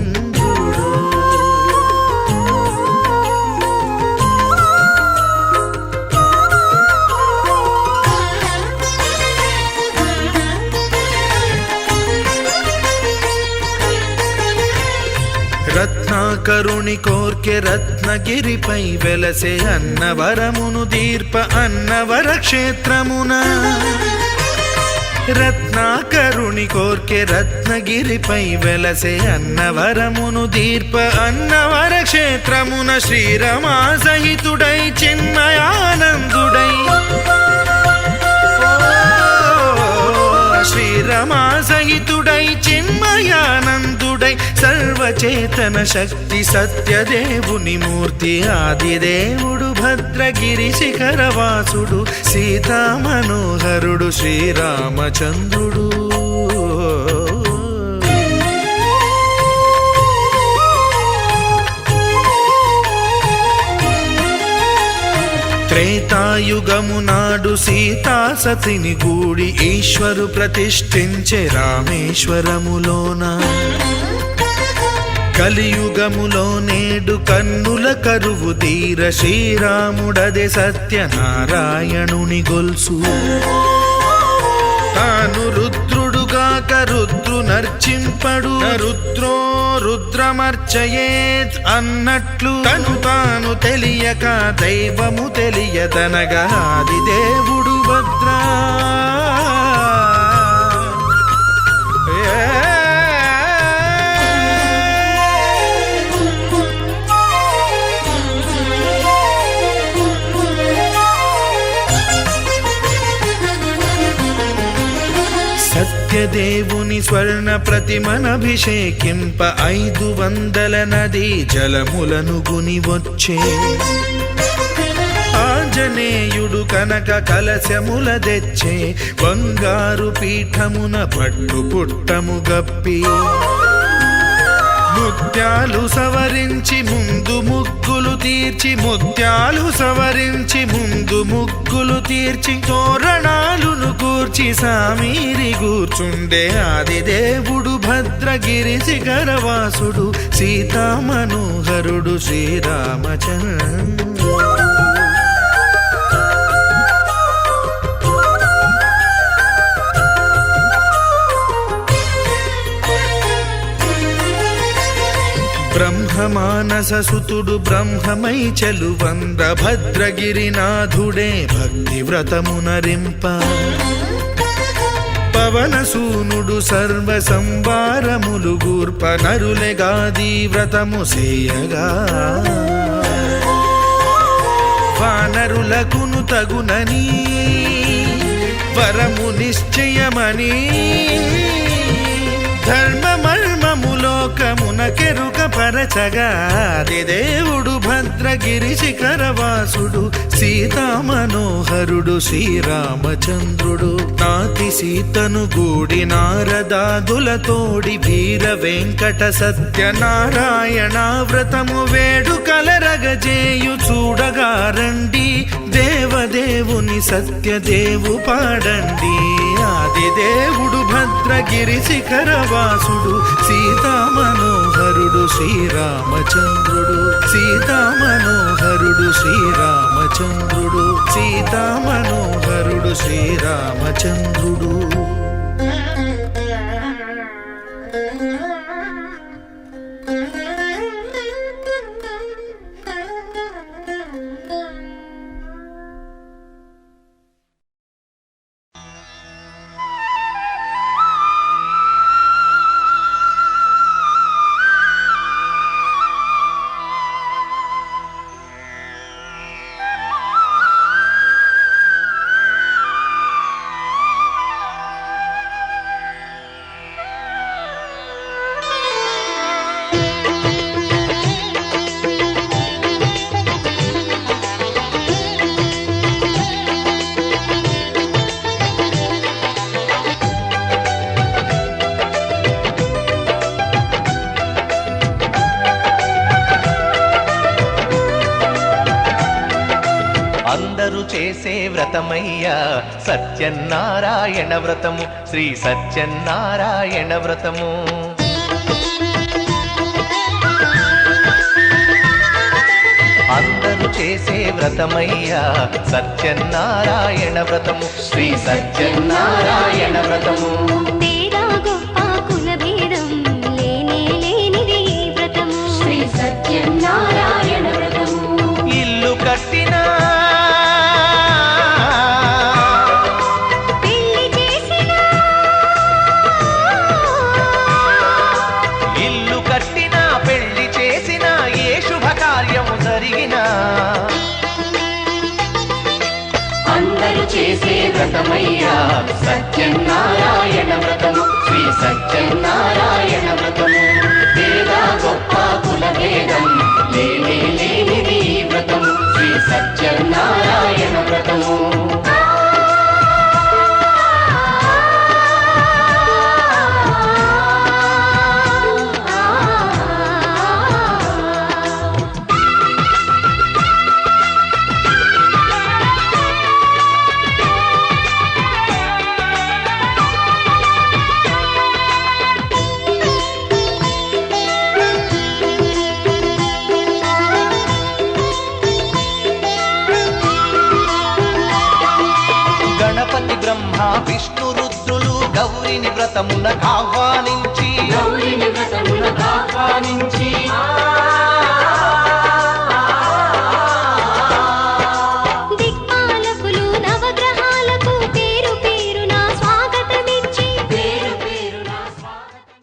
రత్నాకరుని కోర్కె రత్నగిరిపై వెలసే అన్నవరమును దీర్ప అన్నవర క్షేత్రమున రత్నాకరుని కోర్కె రత్నగిరిపై వెలసే అన్నవరమును దీర్ప అన్నవర క్షేత్రమున శ్రీరమా సహితుడై చిన్మయానందుడై శ్రీరమా సహితుడై చిన్మయానందుడై సర్వచేతన శక్తి సత్యదేవుని మూర్తి ఆదిదేవుడు భద్రగిరి శిఖరవాసుడు సీతా మనోహరుడు శ్రీరామచంద్రుడు త్రేతాయుగము నాడు సీతా సతిని గూడి ఈశ్వరు ప్రతిష్ఠించే రామేశ్వరములోన కలియుగములో నేడు కన్నుల కరువు తీర శ్రీరాముడదే సత్యనారాయణుని గొల్సు తాను రుద్రుడుగాక రుద్రు నర్చింపడు రుద్రో రుద్రమర్చయేత్ అన్నట్లు తను తాను తెలియక దైవము తెలియదనగా ఆదిదేవుడు భద్రా సత్యదేవుని స్వర్ణ ప్రతిమనభిషేకింప 500 నదీ జలములను గుని వచ్చే ఆంజనేయుడు కనక కలశముల తెచ్చే బంగారు పీఠమున పట్టు పుట్టము గప్పి ముత్యాలు సవరించి ముందు ముగ్గులు తీర్చి ముత్యాలు సవరించి ముందు ముగ్గులు తీర్చి తోరణాలును కూర్చి సామీరి కూర్చుండే ఆదిదేవుడు భద్రగిరి శిఖరవాసుడు సీతా మనోహరుడు శ్రీరామచంద్రుడు బ్రహ్మమానస సుతుడు బ్రహ్మమై చెలువంద భద్రగిరినాథుడే భక్తి వ్రతమునరింప పవనసూనుడు సర్వ సంవారములు గూర్ప నరులెగాది వ్రతము సేయగా వానరులకును తగునని వరము నిశ్చయమని ధర్మమర్మములోకమునకెరుక పరచగా దేవుడు భద్రగిరి శిఖరవాసుడు సీతా మనోహరుడు శ్రీరామచంద్రుడు నాతి సీతను గూడి నారదాదులతోడి వీర వెంకట సత్యనారాయణ వ్రతము వేడుకలరగజేయు చూడగా రండి దేవదేవుని సత్యదేవు పాడండి ఆదిదేవుడు భద్రగిరి శిఖరవాసుడు సీతా మనోహరుడు శ్రీరామచంద్రుడు సీతా మనోహరుడు శ్రీరామచంద్రుడు సీతా మనోహరుడు శ్రీరామచంద్రుడు చేసే వ్రతమయ్యా సత్యనారాయణ వ్రతము, శ్రీ సత్యనారాయణ వ్రతము. అందరూ చేసే వ్రతమయ్యా సత్యనారాయణ వ్రతము, శ్రీ సత్యనారాయణ వ్రతము. పేద గొప్ప కుల భేదం లేనే లేనిది ఈ వ్రతము, శ్రీ సత్యనారాయణ వ్రతము. ఇల్లు కట్టినా పెళ్లి చేసినా, ఇల్లు కట్టినా పెళ్లి చేసినా ఏ శుభకార్యము జరిగినా అందరూ చేసే వ్రతమయ్యా సత్యనారాయణ వ్రతము, శ్రీ సత్యనారాయణ వ్రతము. పేద గొప్ప కుల భేదం లేనే లేనిది ఈ వ్రతము, శ్రీ సత్యనారాయణ వ్రతము. గణపతి బ్రహ్మ విష్ణు రుద్రులు గౌరిని వ్రతమునకు ఆహ్వానించి, గౌరిని వ్రతమునకు ఆహ్వానించి దిక్పాలకులు నవగ్రహాలకు పేరు పేరున స్వాగతమిచ్చి, పేరు పేరున స్వాగతం.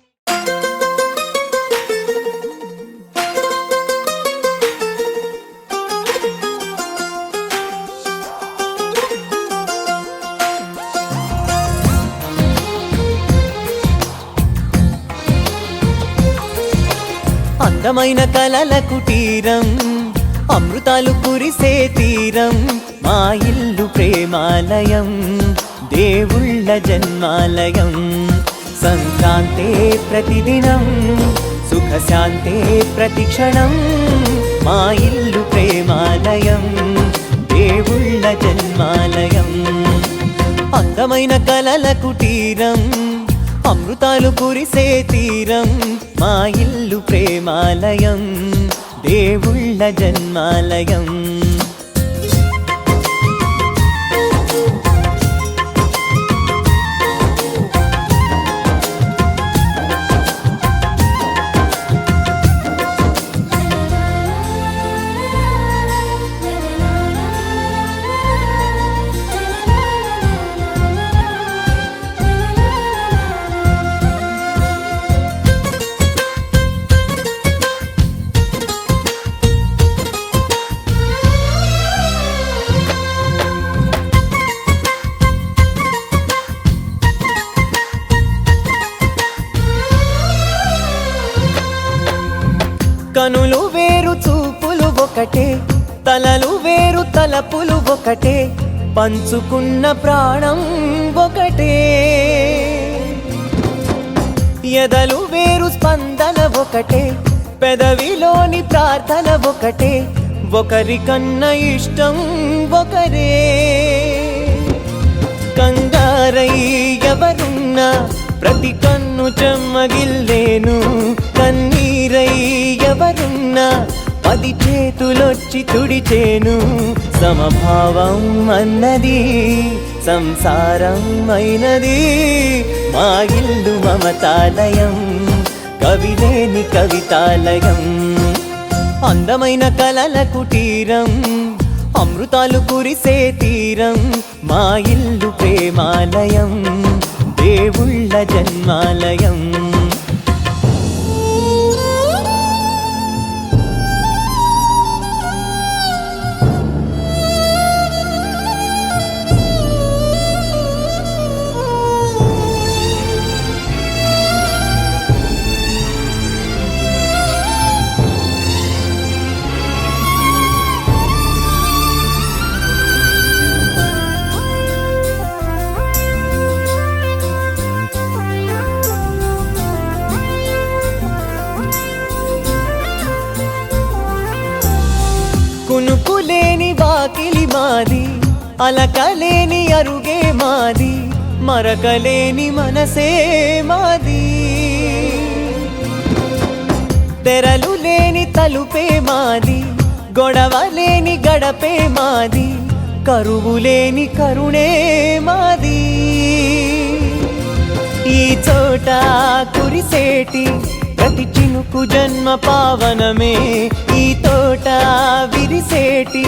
అందమైన కలల కుటీరం, అమృతాలు కురిసే తీరం, మా ఇల్లు ప్రేమాలయం, దేవుళ్ళ జన్మాలయం. సంక్రాంతే ప్రతిదినం, సుఖశాంతే ప్రతిక్షణం, మా ఇల్లు ప్రేమాలయం, దేవుళ్ళ జన్మాలయం. అందమైన కలల కుటీరం, అమృతాలు కురిసే తీరం, మా ఇల్లు ప్రేమాలయం, దేవుళ్ళ జన్మాలయం. కనులు వేరు చూపులు ఒకటే, తలలు వేరు తలపులు ఒకటే, పంచుకున్న ప్రాణం ఒకటే. ఎదలు వేరు స్పందన ఒకటే, పెదవిలోని ప్రార్థన ఒకటే, ఒకరికన్నా ఇష్టం ఒకరే. కంగారై ఎవరున్నా ప్రతి కన్ను చెమ్మగిల్లేను, కన్నీరై ఎవరున్నా 10 చేతులొచ్చి తుడిచేను. సమభావం అన్నది సంసారం అయినది, మా ఇల్లు మమతాలయం, కవిలేని కవితాలయం. అందమైన కలల కుటీరం, అమృతాలు కురిసే తీరం, మా ఇల్లు ప్రేమాలయం, దేవుళ్ళ జన్మాలయం. అలకలేని అరుగే మాది, మరకలేని మనసే మాది. తెరలు లేని తలుపే మాది, గొడవ లేని గడపే మాది, కరువు లేని కరుణే మాది. ఈ చోట కురిసేటి ప్రతి చినుకు జన్మ పావనమే, ఈ తోట విరిసేటి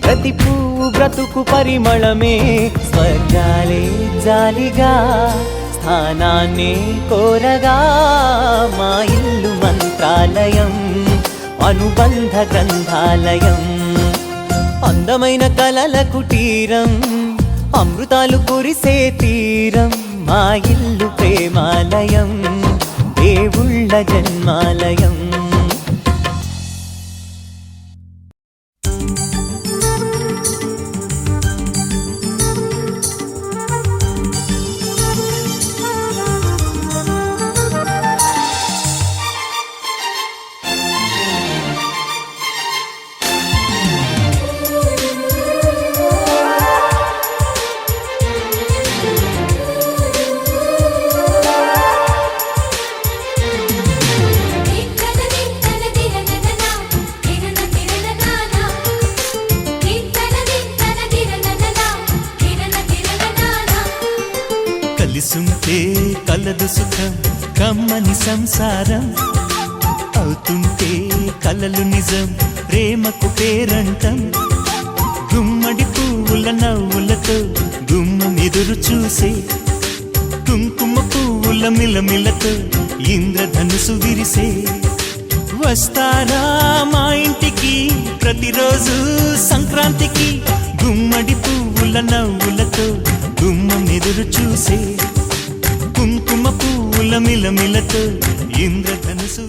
ప్రతి పువ్వు బ్రతుకు పరిమళమే. స్వర్గాలే జాలిగా స్థానాన్ని కోరగా, మా ఇల్లు మంత్రాలయం, అనుబంధ గ్రంథాలయం. అందమైన కలల కుటీరం, అమృతాలు కురిసే తీరం. మా ఇల్లు ప్రేమాలయం, దేవుళ్ళ జన్మాలయం. కలిసుంటే కలదు సుఖం, కమ్మని సంసారం. అవుతుంటే కలలు నిజం, ప్రేమకు పేరంటం. గుమ్మడి పువ్వుల నవ్వులతో గుమ్మం ఎదురు చూసే, కుంకుమ పువ్వుల మిలమిలతో ఇంద్రధనుసు విరిసే. వస్తారా మా ఇంటికి ప్రతిరోజు సంక్రాంతికి, గుమ్మడి పువ్వుల నవ్వులతో గుమ్మం ఎదురు చూసే, కుంకుమ పువ్వుల మిలమిలతో ఇంద్రధనుసు